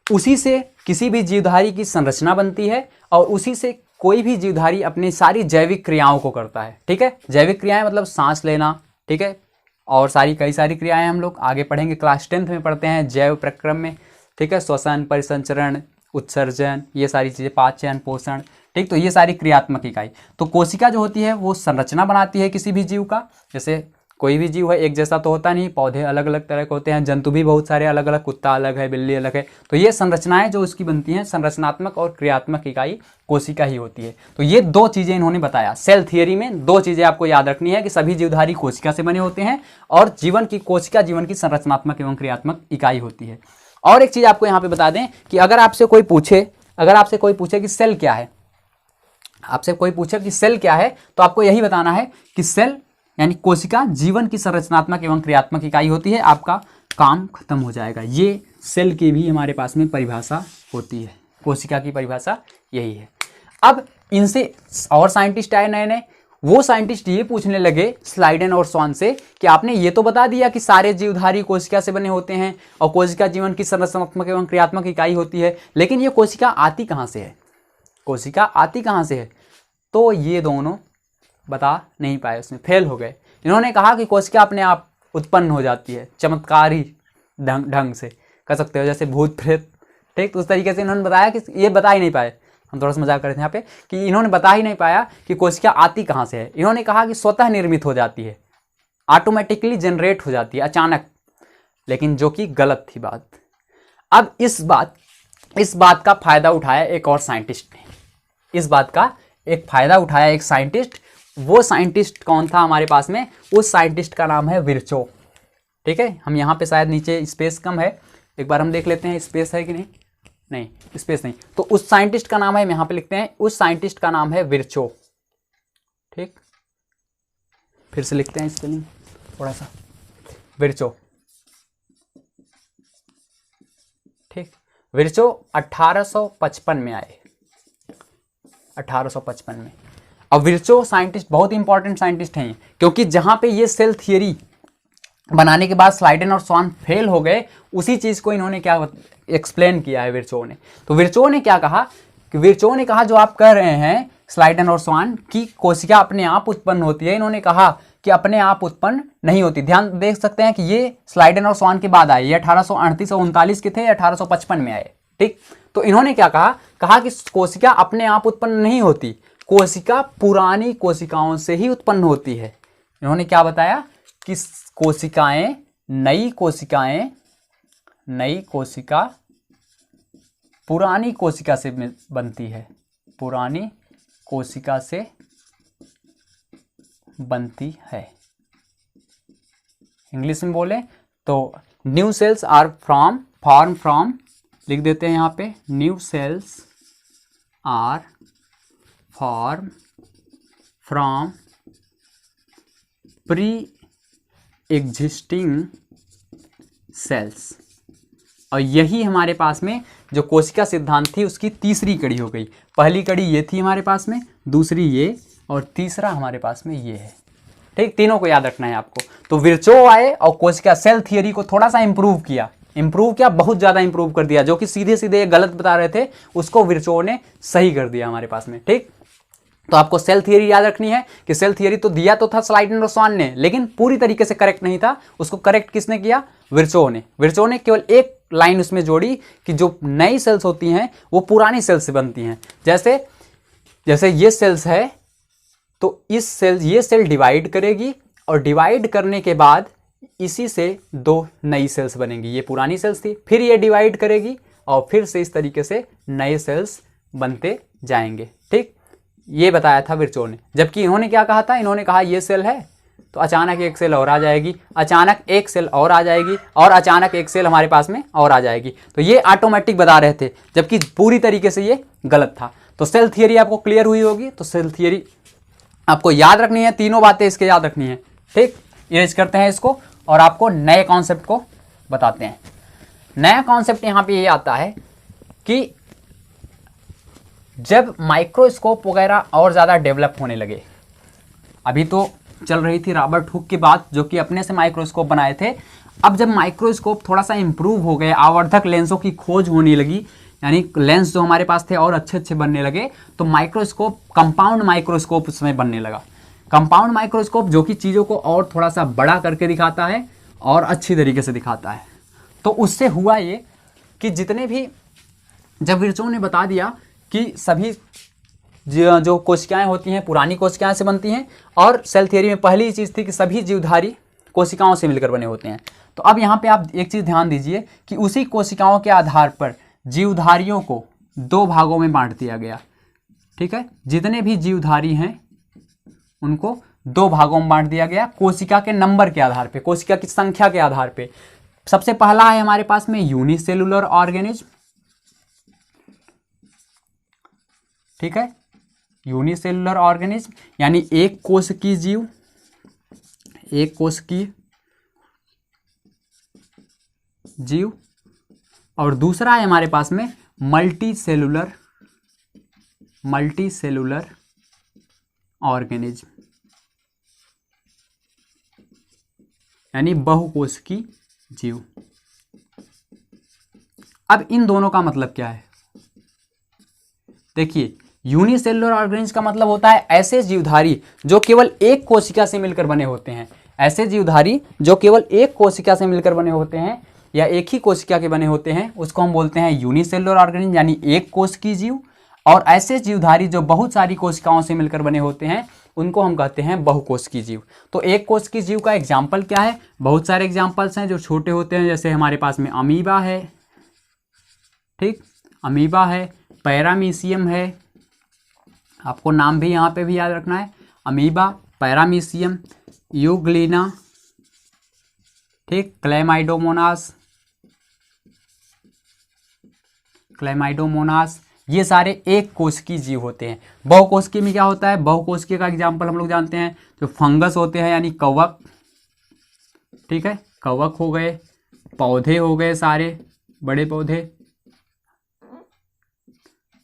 उसी से किसी भी जीवधारी की संरचना बनती है, और उसी से कोई भी जीवधारी अपनी सारी जैविक क्रियाओं को करता है, ठीक है। जैविक क्रियाएं मतलब सांस लेना, ठीक है, और कई सारी क्रियाएं हम लोग आगे पढ़ेंगे, क्लास 10th में पढ़ते हैं जैव प्रक्रम में, ठीक है। श्वसन, परिसंचरण, उत्सर्जन, ये सारी चीज़ें, पाचन, पोषण, ठीक। तो ये सारी क्रियात्मक इकाई। तो कोशिका जो होती है वो संरचना बनाती है किसी भी जीव का। जैसे कोई भी जीव है एक जैसा तो होता नहीं, पौधे अलग अलग तरह के होते हैं, जंतु भी बहुत सारे अलग अलग, कुत्ता अलग है, बिल्ली अलग है। तो ये संरचनाएं जो उसकी बनती हैं, संरचनात्मक और क्रियात्मक इकाई कोशिका ही होती है। तो ये दो चीज़ें इन्होंने बताया सेल थियरी में। दो चीज़ें आपको याद रखनी है कि सभी जीवधारी कोशिका से बने होते हैं, और कोशिका जीवन की संरचनात्मक एवं क्रियात्मक इकाई होती है। और एक चीज़ आपको यहाँ पे बता दें कि अगर आपसे कोई पूछे कि सेल क्या है, आपसे कोई पूछे कि सेल क्या है, तो आपको यही बताना है कि सेल यानी कोशिका जीवन की संरचनात्मक एवं क्रियात्मक इकाई होती है। आपका काम खत्म हो जाएगा। ये सेल की भी हमारे पास में परिभाषा होती है, कोशिका की परिभाषा यही है। अब इनसे और साइंटिस्ट आए नए नए, वो साइंटिस्ट ये पूछने लगे स्लाइडेन और स्वान से कि आपने ये तो बता दिया कि सारे जीवधारी कोशिका से बने होते हैं और कोशिका जीवन की संरचनात्मक एवं क्रियात्मक इकाई होती है, लेकिन ये कोशिका आती कहाँ से है, कोशिका आती कहाँ से है? तो ये दोनों बता नहीं पाए, उसमें फेल हो गए। इन्होंने कहा कि कोशिका अपने आप उत्पन्न हो जाती है चमत्कारी ढंग से, कह सकते हो, जैसे भूत प्रेत, ठीक। तो उस तरीके से इन्होंने बताया कि ये बता ही नहीं पाए हम थोड़ा सा मजाक कर रहे थे यहाँ पे कि इन्होंने बता ही नहीं पाया कि कोशिका आती कहाँ से है। इन्होंने कहा कि स्वतः निर्मित हो जाती है, ऑटोमेटिकली जनरेट हो जाती है अचानक, लेकिन जो कि गलत थी बात। अब इस बात का फायदा उठाया एक और साइंटिस्ट ने, इस बात का एक फायदा उठाया एक साइंटिस्ट। वो साइंटिस्ट कौन था हमारे पास में? उस साइंटिस्ट का नाम है विर्चो। ठीक है, हम यहाँ पे शायद नीचे स्पेस कम है, एक बार हम देख लेते हैं स्पेस है कि नहीं। नहीं स्पेस नहीं, तो उस साइंटिस्ट का नाम है, हम यहाँ पे लिखते हैं, उस साइंटिस्ट का नाम है विर्चो। ठीक, फिर से लिखते हैं स्पेलिंग थोड़ा सा, विर्चो। ठीक, विर्चो 1855 में आए, 1855 में। अब विर्चो साइंटिस्ट बहुत इंपॉर्टेंट साइंटिस्ट हैं, क्योंकि जहां पे ये सेल थियरी बनाने के बाद स्लाइडेन और स्वान फेल हो गए, उसी चीज को इन्होंने क्या एक्सप्लेन किया है विर्चो ने। तो विर्चो ने क्या कहा कि विर्चो ने कहा जो आप कह रहे हैं स्लाइडेन और स्वान की कोशिका अपने आप उत्पन्न होती है, इन्होंने कहा कि अपने आप उत्पन्न नहीं होती। ध्यान देख सकते हैं कि ये स्लाइडेन और स्वान के बाद आए, ये 1838 और 39 के थे, 1855 में आए। ठीक, तो इन्होंने क्या कहा कि कोशिका अपने आप उत्पन्न नहीं होती, कोशिका पुरानी कोशिकाओं से ही उत्पन्न होती है। इन्होंने क्या बताया कि कोशिकाएं, नई कोशिका पुरानी कोशिका से बनती है, पुरानी कोशिका से बनती है। इंग्लिश में बोले तो new cells are form from, लिख देते हैं यहाँ पे, new cells are form from pre existing cells. और यही हमारे पास में जो कोशिका सिद्धांत थी उसकी तीसरी कड़ी हो गई। पहली कड़ी ये थी हमारे पास में, दूसरी ये, और तीसरा हमारे पास में ये है। ठीक, तीनों को याद रखना है आपको। तो विर्चो आए और कोशिका सेल थियरी को थोड़ा सा इंप्रूव किया, बहुत ज़्यादा इंप्रूव कर दिया। जो कि सीधे सीधे गलत बता रहे थे उसको विर्चो ने सही कर दिया हमारे पास में। ठीक, तो आपको सेल थियरी याद रखनी है कि सेल थियरी तो दिया तो था स्लाइडेन और स्वान ने, लेकिन पूरी तरीके से करेक्ट नहीं था। उसको करेक्ट किसने किया? विर्चो ने। विर्चो ने केवल एक लाइन उसमें जोड़ी कि जो नई सेल्स होती हैं वो पुरानी सेल्स से बनती हैं। जैसे ये सेल्स है तो ये सेल डिवाइड करेगी और डिवाइड करने के बाद इसी से दो नई सेल्स बनेंगी। ये पुरानी सेल्स थी, फिर ये डिवाइड करेगी और फिर से इस तरीके से नए सेल्स बनते जाएंगे। ठीक, ये बताया था विर्चो ने। जबकि इन्होंने क्या कहा था? इन्होंने कहा ये सेल है तो अचानक एक सेल और आ जाएगी, अचानक एक सेल और आ जाएगी, और अचानक एक सेल हमारे पास में और आ जाएगी। तो ये ऑटोमेटिक बता रहे थे, जबकि पूरी तरीके से ये गलत था। तो सेल थियरी आपको क्लियर हुई होगी। तो सेल थियरी आपको याद रखनी है, तीनों बातें इसके याद रखनी है। ठीक, इरेज करते हैं इसको और आपको नए कॉन्सेप्ट को बताते हैं। नया कॉन्सेप्ट यहाँ पे ये आता है कि जब माइक्रोस्कोप वगैरह और ज़्यादा डेवलप होने लगे, अभी तो चल रही थी रॉबर्ट हुक की बात जो कि अपने से माइक्रोस्कोप बनाए थे। अब जब माइक्रोस्कोप थोड़ा सा इंप्रूव हो गए, आवर्धक लेंसों की खोज होने लगी, यानी लेंस जो हमारे पास थे और अच्छे अच्छे बनने लगे, तो माइक्रोस्कोप, कंपाउंड माइक्रोस्कोप उसमें बनने लगा। कंपाउंड माइक्रोस्कोप जो कि चीज़ों को और थोड़ा सा बड़ा करके दिखाता है और अच्छी तरीके से दिखाता है। तो उससे हुआ ये कि जितने भी, जब विर्चो ने बता दिया कि सभी जो कोशिकाएं होती हैं पुरानी कोशिकाएं से बनती हैं, और सेल थियरी में पहली चीज़ थी कि सभी जीवधारी कोशिकाओं से मिलकर बने होते हैं। तो अब यहाँ पे आप एक चीज़ ध्यान दीजिए कि उसी कोशिकाओं के आधार पर जीवधारियों को दो भागों में बांट दिया गया। ठीक है, जितने भी जीवधारी हैं उनको दो भागों में बांट दिया गया कोशिका के नंबर के आधार पे, कोशिका की संख्या के आधार पे। सबसे पहला है हमारे पास में यूनिसेलुलर ऑर्गेनिज्म। ठीक है, यूनिसेलुलर ऑर्गेनिज्म यानी एक कोश की जीव, एक कोश की जीव। और दूसरा है हमारे पास में मल्टी सेलुलर ऑर्गेनिज्म यानी बहुकोश की जीव। अब इन दोनों का मतलब क्या है? देखिए, यूनिसेलुलर ऑर्गेनिज्म का मतलब होता है ऐसे जीवधारी जो केवल एक कोशिका से मिलकर बने होते हैं। ऐसे जीवधारी जो केवल एक कोशिका से मिलकर बने होते हैं या एक ही कोशिका के बने होते हैं, उसको हम बोलते हैं यूनिसेलुलर ऑर्गेनिज्म यानी एक कोश की जीव। और ऐसे जीवधारी जो बहुत सारी कोशिकाओं से मिलकर बने होते हैं उनको हम कहते हैं बहुकोशिकीय जीव। तो एक कोशिकीय जीव का एग्जाम्पल क्या है? बहुत सारे एग्जाम्पल्स हैं जो छोटे होते हैं, जैसे हमारे पास में अमीबा है, ठीक, अमीबा है, पैरामीशियम है, आपको नाम भी यहाँ पे भी याद रखना है, अमीबा, पैरामीशियम, यूग्लिना, ठीक, क्लैमाइडोमोनास, ये सारे एक कोशिकीय जीव होते हैं। बहुकोशिकीय में क्या होता है? बहुकोशिकीय का एग्जाम्पल हम लोग जानते हैं जो फंगस होते हैं यानी कवक, ठीक है, कवक हो गए, पौधे हो गए सारे बड़े पौधे,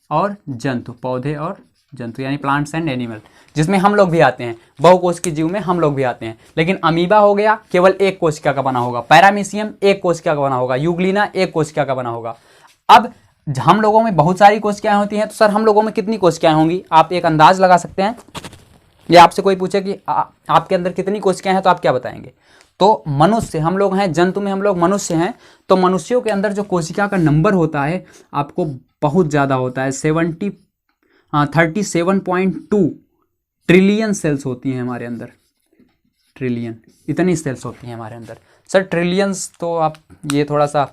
और जंतु, पौधे और जंतु यानी प्लांट्स एंड एनिमल, जिसमें हम लोग भी आते हैं, बहुकोशिकीय जीव में हम लोग भी आते हैं। लेकिन अमीबा हो गया केवल एक कोशिका का बना होगा, पैरामीशियम एक कोशिका का बना होगा, यूग्लिना एक कोशिका का बना होगा। अब हम लोगों में बहुत सारी कोशिकाएं होती हैं, तो सर हम लोगों में कितनी कोशिकाएं होंगी? आप एक अंदाज लगा सकते हैं। ये आपसे कोई पूछे कि आपके अंदर कितनी कोशिकाएं हैं, तो आप क्या बताएंगे? तो मनुष्य हम लोग हैं, जंतु में हम लोग मनुष्य हैं, तो मनुष्यों के अंदर जो कोशिका का नंबर होता है आपको बहुत ज़्यादा होता है, 37.2 ट्रिलियन सेल्स होती हैं हमारे अंदर, ट्रिलियन, इतनी सेल्स होती हैं हमारे अंदर। सर ट्रिलियंस तो आप ये थोड़ा सा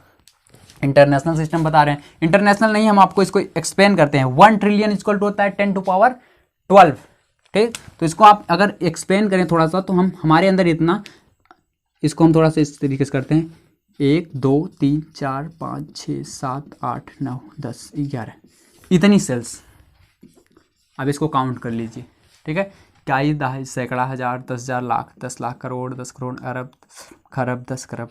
इंटरनेशनल सिस्टम बता रहे हैं, इंटरनेशनल नहीं, हम आपको इसको एक्सप्लेन करते हैं। 1 ट्रिलियन इक्वल टू होता है 10⁻12, ठीक। तो इसको आप अगर एक्सप्लेन करें थोड़ा सा, तो हमारे अंदर इतना, इसको हम थोड़ा सा इस तरीके से करते हैं, 1 2 3 4 5 6 7 8 9 10 11 इतनी सेल्स। अब इसको काउंट कर लीजिए, ठीक है, कई, दहाई, सैकड़ा, हजार, 10,000, लाख, 10 लाख, करोड़, 10 करोड़, अरब, खरब, 10 खरब,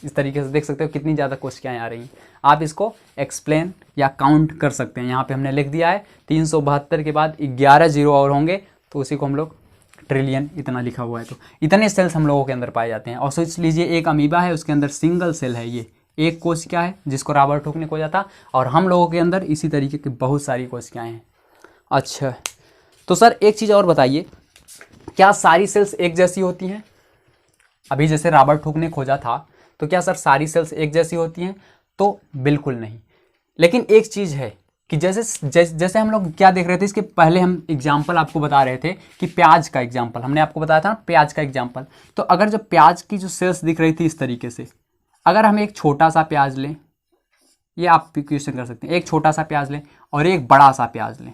इस तरीके से देख सकते हो कितनी ज़्यादा कोशिकाएं आ रही हैं। आप इसको एक्सप्लेन या काउंट कर सकते हैं। यहाँ पे हमने लिख दिया है 372 के बाद 11 जीरो और होंगे, तो उसी को हम लोग ट्रिलियन इतना लिखा हुआ है, तो इतने सेल्स हम लोगों के अंदर पाए जाते हैं। और सोच लीजिए एक अमीबा है, उसके अंदर सिंगल सेल है, ये एक कोशिका है जिसको रॉबर्ट हुक ने खोजा था, और हम लोगों के अंदर इसी तरीके की बहुत सारी कोशिकाएँ हैं। अच्छा, तो सर एक चीज़ और बताइए, क्या सारी सेल्स एक जैसी होती हैं? अभी जैसे रॉबर्ट हुक ने खोजा था, तो क्या सर सारी सेल्स एक जैसी होती हैं? तो बिल्कुल नहीं। लेकिन एक चीज़ है कि जैसे हम लोग क्या देख रहे थे, इसके पहले हम एग्जाम्पल आपको बता रहे थे कि प्याज का एग्जाम्पल हमने आपको बताया था ना, प्याज का एग्जाम्पल। तो अगर जो प्याज की जो सेल्स दिख रही थी इस तरीके से, अगर हम एक छोटा सा प्याज लें, ये आप क्वेश्चन कर सकते हैं, एक छोटा सा प्याज लें और एक बड़ा सा प्याज लें,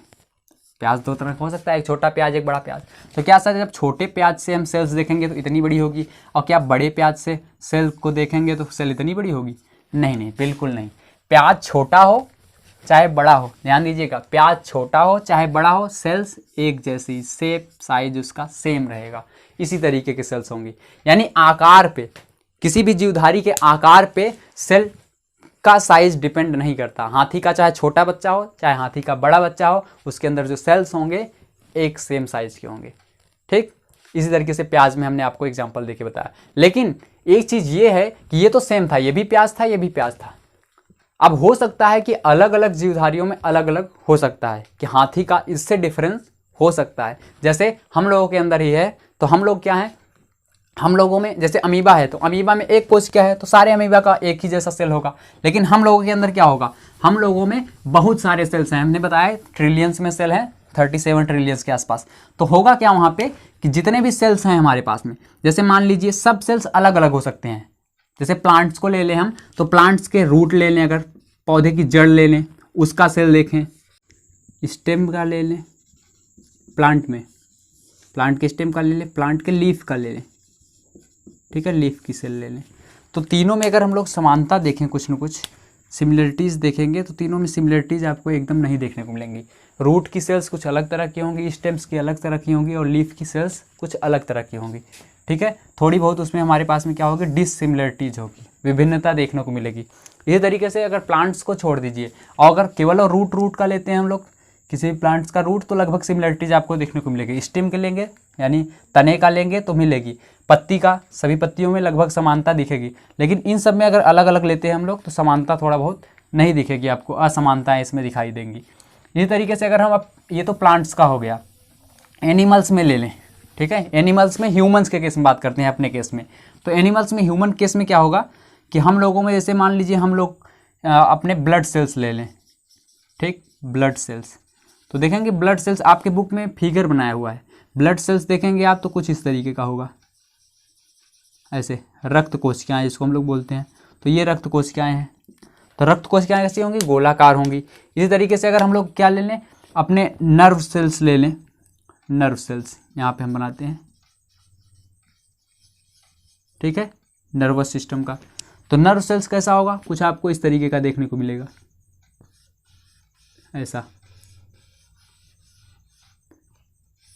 प्याज दो तरह का हो सकता है, एक छोटा प्याज एक बड़ा प्याज, तो क्या सर जब छोटे प्याज से हम सेल्स देखेंगे तो इतनी बड़ी होगी, और क्या बड़े प्याज से सेल को देखेंगे तो सेल इतनी बड़ी होगी? नहीं नहीं, बिल्कुल नहीं। प्याज छोटा हो चाहे बड़ा हो, ध्यान दीजिएगा, प्याज छोटा हो चाहे बड़ा हो, सेल्स एक जैसी, शेप साइज उसका सेम रहेगा, इसी तरीके के सेल्स होंगी। यानी आकार पे, किसी भी जीवधारी के आकार पे सेल का साइज डिपेंड नहीं करता। हाथी का चाहे छोटा बच्चा हो चाहे हाथी का बड़ा बच्चा हो, उसके अंदर जो सेल्स होंगे एक सेम साइज के होंगे, ठीक। इसी तरीके से प्याज में हमने आपको एग्जांपल देके बताया। लेकिन एक चीज़ ये है कि ये तो सेम था, ये भी प्याज था, ये भी प्याज था। अब हो सकता है कि अलग अलग जीवधारियों में अलग अलग हो सकता है कि हाथी का इससे डिफरेंस हो सकता है। जैसे हम लोगों के अंदर ही है, तो हम लोग क्या हैं, हम लोगों में जैसे अमीबा है, तो अमीबा में एक कोशिका है, तो सारे अमीबा का एक ही जैसा सेल होगा। लेकिन हम लोगों के अंदर क्या होगा, हम लोगों में बहुत सारे सेल्स हैं, हमने बताया ट्रिलियंस में सेल हैं, 37 ट्रिलियंस के आसपास। तो होगा क्या वहाँ पे कि जितने भी सेल्स हैं हमारे पास में, जैसे मान लीजिए सब सेल्स अलग अलग हो सकते हैं। जैसे प्लांट्स को ले लें हम, तो प्लांट्स के रूट ले लें, अगर पौधे की जड़ ले लें, उसका सेल देखें, स्टेम का ले लें, प्लांट में प्लांट के स्टेम का ले लें, प्लांट के लीफ का ले लें, ठीक है, लीफ की सेल ले लें। तो तीनों में अगर हम लोग समानता देखें, कुछ न कुछ सिमिलरिटीज़ देखेंगे, तो तीनों में सिमिलरिटीज़ आपको एकदम नहीं देखने को मिलेंगी। रूट की सेल्स कुछ अलग तरह की होंगी, स्टेम्स की अलग तरह की होंगी, और लीफ की सेल्स कुछ अलग तरह की होंगी, ठीक है। थोड़ी बहुत उसमें हमारे पास में क्या होगी, डिससिमिलरिटीज़ होगी, विभिन्नता देखने को मिलेगी। इसी तरीके से अगर प्लांट्स को छोड़ दीजिए और अगर केवल रूट का लेते हैं हम लोग, किसी भी प्लांट्स का रूट, तो लगभग सिमिलरिटीज आपको देखने को मिलेगी। स्टेम के लेंगे यानी तने का लेंगे तो मिलेगी, पत्ती का सभी पत्तियों में लगभग समानता दिखेगी। लेकिन इन सब में अगर अलग अलग लेते हैं हम लोग तो समानता थोड़ा बहुत नहीं दिखेगी, आपको असमानताएं इसमें दिखाई देंगी। इसी तरीके से अगर हम अब, ये तो प्लांट्स का हो गया, एनिमल्स में ले लें, ठीक है। एनिमल्स में ह्यूमन्स के केस में बात करते हैं अपने केस में। तो एनिमल्स में ह्यूमन केस में क्या होगा कि हम लोगों में जैसे मान लीजिए हम लोग अपने ब्लड सेल्स ले लें, ठीक, ब्लड सेल्स। तो देखेंगे ब्लड सेल्स, आपके बुक में फिगर बनाया हुआ है, ब्लड सेल्स देखेंगे आप तो कुछ इस तरीके का होगा, ऐसे रक्त कोशिकाएं जिसको हम लोग बोलते हैं। तो ये रक्त कोशिकाएं हैं। तो रक्त कोशिकाएं कैसी होंगी? गोलाकार होंगी। इसी तरीके से अगर हम लोग क्या ले लें, अपने नर्व सेल्स ले लें, नर्व सेल्स यहाँ पे हम बनाते हैं, ठीक है, नर्वस सिस्टम का। तो नर्व सेल्स कैसा होगा? कुछ आपको इस तरीके का देखने को मिलेगा, ऐसा,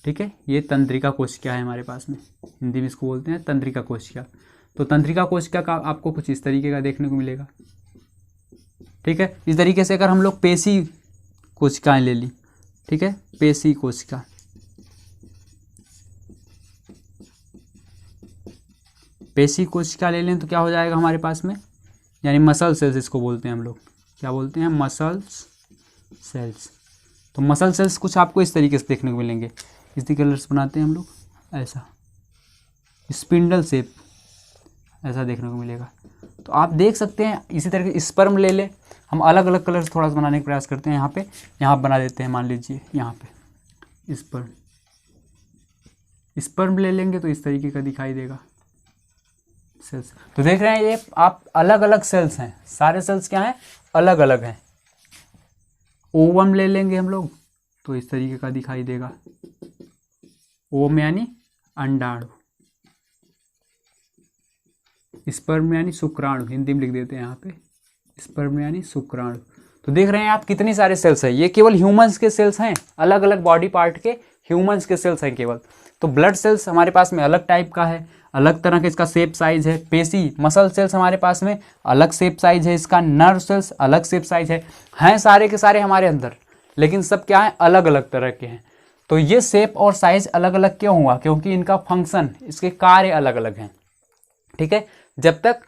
ठीक है। ये तंत्रिका कोशिका है हमारे पास में, हिंदी में इसको बोलते हैं तंत्रिका कोशिका। तो तंत्रिका कोशिका का आपको कुछ इस तरीके का देखने को मिलेगा, ठीक है। इस तरीके से अगर हम लोग पेशी कोशिकाएं ले ली, ठीक है, पेशी कोशिका, पेशी कोशिका ले लें तो क्या हो जाएगा हमारे पास में, यानी मसल सेल्स इसको बोलते हैं हम लोग, क्या बोलते हैं? Muscles cells. तो मसल सेल्स कुछ आपको इस तरीके से देखने को मिलेंगे, इसी कलर्स बनाते हैं हम लोग, ऐसा स्पिंडल शेप, ऐसा देखने को मिलेगा। तो आप देख सकते हैं इसी तरह के स्पर्म ले ले, हम अलग अलग कलर्स थोड़ा सा बनाने का प्रयास करते हैं। यहाँ बना देते हैं, मान लीजिए यहाँ पे स्पर्म ले लेंगे तो इस तरीके का दिखाई देगा सेल्स। तो देख रहे हैं ये आप अलग अलग सेल्स हैं, सारे सेल्स क्या हैं? अलग अलग हैं। ओवम ले लेंगे हम लोग तो इस तरीके का दिखाई देगा, ओम यानी अंडाणु, स्पर्म यानी शुक्राणु, हिंदी में लिख देते हैं यहाँ पे, स्पर्म यानी शुक्राणु। तो देख रहे हैं आप कितनी सारे सेल्स हैं, ये केवल ह्यूमंस के सेल्स हैं, अलग अलग बॉडी पार्ट के ह्यूमंस के सेल्स हैं केवल। तो ब्लड सेल्स हमारे पास में अलग टाइप का है, अलग तरह का इसका शेप साइज है। पेशी मसल सेल्स हमारे पास में अलग शेप साइज है इसका, नर्व सेल्स अलग शेप साइज है सारे के सारे हमारे अंदर, लेकिन सब क्या है? अलग अलग तरह के हैं। तो ये शेप और साइज अलग अलग क्यों हुआ? क्योंकि इनका फंक्शन, इसके कार्य अलग अलग हैं, ठीक है। जब तक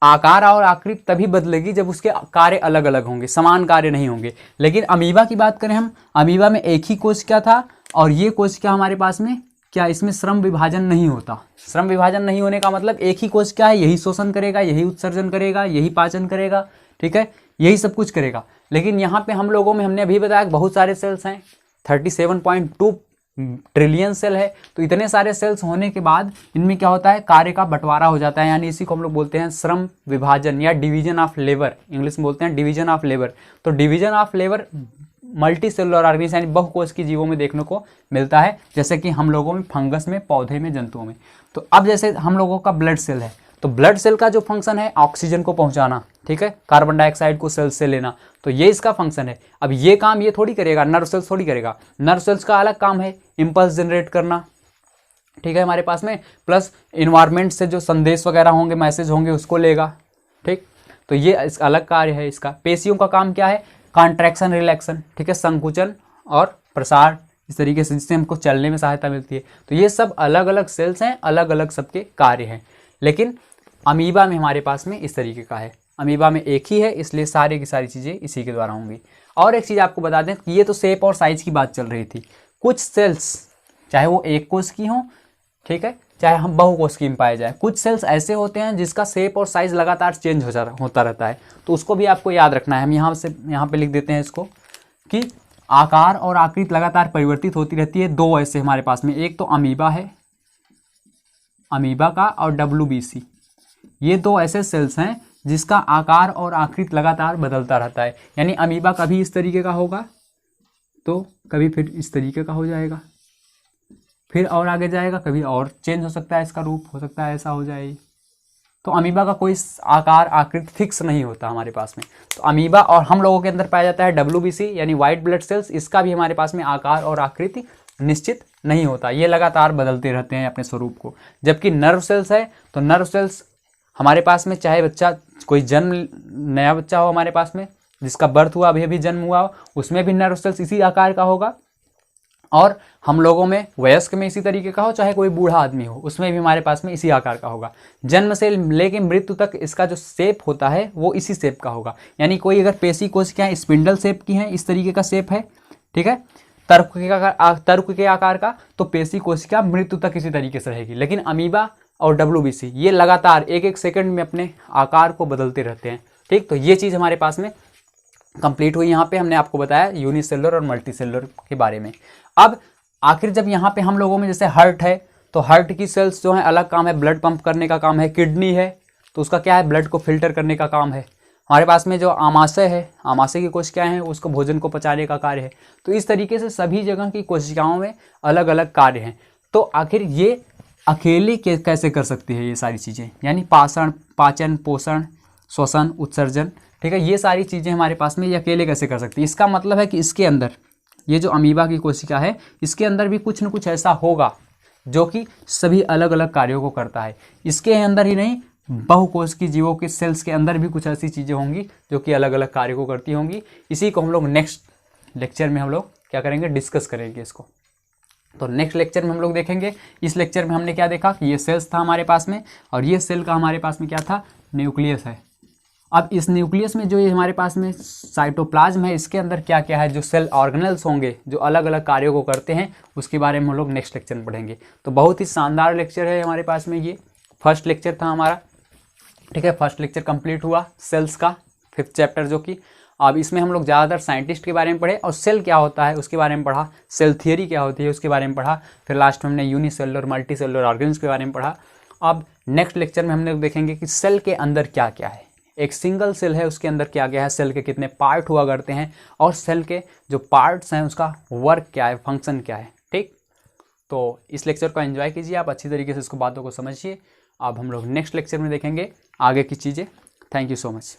आकार और आकृति तभी बदलेगी जब उसके कार्य अलग अलग होंगे, समान कार्य नहीं होंगे। लेकिन अमीबा की बात करें हम, अमीबा में एक ही कोशिका था और ये कोशिका हमारे पास में क्या, इसमें श्रम विभाजन नहीं होता। श्रम विभाजन नहीं होने का मतलब एक ही कोशिका है, यही शोषण करेगा, यही उत्सर्जन करेगा, यही पाचन करेगा, ठीक है, यही सब कुछ करेगा। लेकिन यहाँ पे हम लोगों में हमने अभी बताया बहुत सारे सेल्स हैं, 37.2 ट्रिलियन सेल है। तो इतने सारे सेल्स होने के बाद इनमें क्या होता है? कार्य का बंटवारा हो जाता है, यानी इसी को हम लोग बोलते हैं श्रम विभाजन या डिवीजन ऑफ लेबर, इंग्लिश में बोलते हैं डिवीजन ऑफ लेबर। तो division of labour multi cellular organism यानी बहुकोश की जीवों में देखने को मिलता है, जैसे कि हम लोगों में, फंगस में, पौधे में, जंतुओं में। तो अब जैसे हम लोगों का ब्लड सेल है, तो ब्लड सेल का जो फंक्शन है ऑक्सीजन को पहुंचाना, ठीक है, कार्बन डाइऑक्साइड को सेल से लेना, तो ये इसका फंक्शन है। अब ये काम ये थोड़ी करेगा, नर्व सेल्स थोड़ी करेगा, नर्व सेल्स का अलग काम है इंपल्स जनरेट करना, ठीक है, हमारे पास में, प्लस इन्वायरमेंट से जो संदेश वगैरह होंगे, मैसेज होंगे, उसको लेगा, ठीक। तो ये इसका अलग कार्य है इसका। पेशियों का काम क्या है? कॉन्ट्रैक्शन, रिलैक्शन, ठीक है, संकुचन और प्रसार, इस तरीके से जिससे हमको चलने में सहायता मिलती है। तो ये सब अलग अलग सेल्स हैं, अलग अलग सबके कार्य हैं। लेकिन अमीबा में हमारे पास में इस तरीके का है, अमीबा में एक ही है, इसलिए सारी की सारी चीज़ें इसी के द्वारा होंगी। और एक चीज़ आपको बता दें कि ये तो शेप और साइज की बात चल रही थी, कुछ सेल्स चाहे वो एक कोश की हों, ठीक है, चाहे हम बहुकोश की में पाए जाए, कुछ सेल्स ऐसे होते हैं जिसका शेप और साइज लगातार चेंज होता रहता है। तो उसको भी आपको याद रखना है। हम यहाँ पे लिख देते हैं इसको कि आकार और आकृति लगातार परिवर्तित होती रहती है। दो ऐसे हमारे पास में, एक तो अमीबा है, अमीबा का, और WBC, ये दो ऐसे सेल्स हैं जिसका आकार और आकृति लगातार बदलता रहता है। यानी अमीबा कभी इस तरीके का होगा तो कभी फिर इस तरीके का हो जाएगा, फिर और आगे जाएगा, कभी और चेंज हो सकता है, इसका रूप हो सकता है ऐसा हो जाए। तो अमीबा का कोई आकार आकृति फिक्स नहीं होता हमारे पास में। तो अमीबा और हम लोगों के अंदर पाया जाता है WBC यानी वाइट ब्लड सेल्स, इसका भी हमारे पास में आकार और आकृति निश्चित नहीं होता, ये लगातार बदलते रहते हैं अपने स्वरूप को। जबकि नर्व सेल्स है, तो नर्व सेल्स हमारे पास में चाहे बच्चा कोई नया बच्चा हो हमारे पास में, जिसका बर्थ हुआ, अभी जन्म हुआ हो, उसमें भी नर्व सेल्स इसी आकार का होगा। और हम लोगों में, वयस्क में इसी तरीके का हो, चाहे कोई बूढ़ा आदमी हो, उसमें भी हमारे पास में इसी आकार का होगा। जन्म से लेके मृत्यु तक इसका जो शेप होता है वो इसी शेप का होगा। यानी कोई अगर पेशी कोशिकाएं स्पिंडल शेप की हैं, इस तरीके का शेप है, ठीक है, तर्क के आकार का, तो पेशी कोशिका मृत्यु तक इसी तरीके से रहेगी। लेकिन अमीबा और WBC ये लगातार एक एक सेकंड में अपने आकार को बदलते रहते हैं, ठीक। तो ये चीज़ हमारे पास में कंप्लीट हुई। यहाँ पे हमने आपको बताया यूनिसेलुलर और मल्टीसेलुलर के बारे में। अब आखिर जब यहाँ पे हम लोगों में जैसे हार्ट है, तो हार्ट की सेल्स जो है अलग काम है, ब्लड पंप करने का काम है। किडनी है तो उसका क्या है, ब्लड को फिल्टर करने का काम है। हमारे पास में जो आमाशय है, आमाशय की कोशिकाएं हैं, उसको भोजन को पचाने का कार्य है। तो इस तरीके से सभी जगह की कोशिकाओं में अलग अलग कार्य हैं। तो आखिर ये अकेले कैसे कर सकती है ये सारी चीज़ें, यानी पाचन, पोषण, श्वसन, उत्सर्जन, ठीक है, ये सारी चीज़ें हमारे पास में ये अकेले कैसे कर सकती है। इसका मतलब है कि इसके अंदर ये जो अमीबा की कोशिका है, इसके अंदर भी कुछ न कुछ ऐसा होगा जो कि सभी अलग अलग कार्यों को करता है। इसके अंदर ही नहीं, बहुकोश की जीवों के सेल्स के अंदर भी कुछ ऐसी चीज़ें होंगी जो कि अलग अलग कार्य को करती होंगी। इसी को हम लोग नेक्स्ट लेक्चर में हम लोग क्या करेंगे, डिस्कस करेंगे इसको। तो नेक्स्ट लेक्चर में हम लोग देखेंगे। इस लेक्चर में हमने क्या देखा कि ये सेल्स था हमारे पास में, और ये सेल का हमारे पास में क्या था, न्यूक्लियस है। अब इस न्यूक्लियस में जो ये हमारे पास में साइटोप्लाज्म है, इसके अंदर क्या क्या है, जो सेल ऑर्गेनल्स होंगे जो अलग अलग कार्यों को करते हैं, उसके बारे में हम लोग नेक्स्ट लेक्चर में पढ़ेंगे। तो बहुत ही शानदार लेक्चर है हमारे पास में। ये फर्स्ट लेक्चर था हमारा, ठीक है। फर्स्ट लेक्चर कंप्लीट हुआ सेल्स का, 5th चैप्टर जो कि। अब इसमें हम लोग ज़्यादातर साइंटिस्ट के बारे में पढ़े और सेल क्या होता है उसके बारे में पढ़ा, सेल थियरी क्या होती है उसके बारे में पढ़ा, फिर लास्ट में हमने यूनिसेलुलर मल्टीसेलुलर ऑर्गेन्स के बारे में पढ़ा। अब नेक्स्ट लेक्चर में हम लोग देखेंगे कि सेल के अंदर क्या क्या है, एक सिंगल सेल है उसके अंदर क्या क्या है, सेल के कितने पार्ट हुआ करते हैं, और सेल के जो पार्ट्स हैं उसका वर्क क्या है, फंक्शन क्या है, ठीक। तो इस लेक्चर को एंजॉय कीजिए आप, अच्छी तरीके से इसको बातों को समझिए। अब हम लोग नेक्स्ट लेक्चर में देखेंगे आगे की चीज़ें। Thank you so much.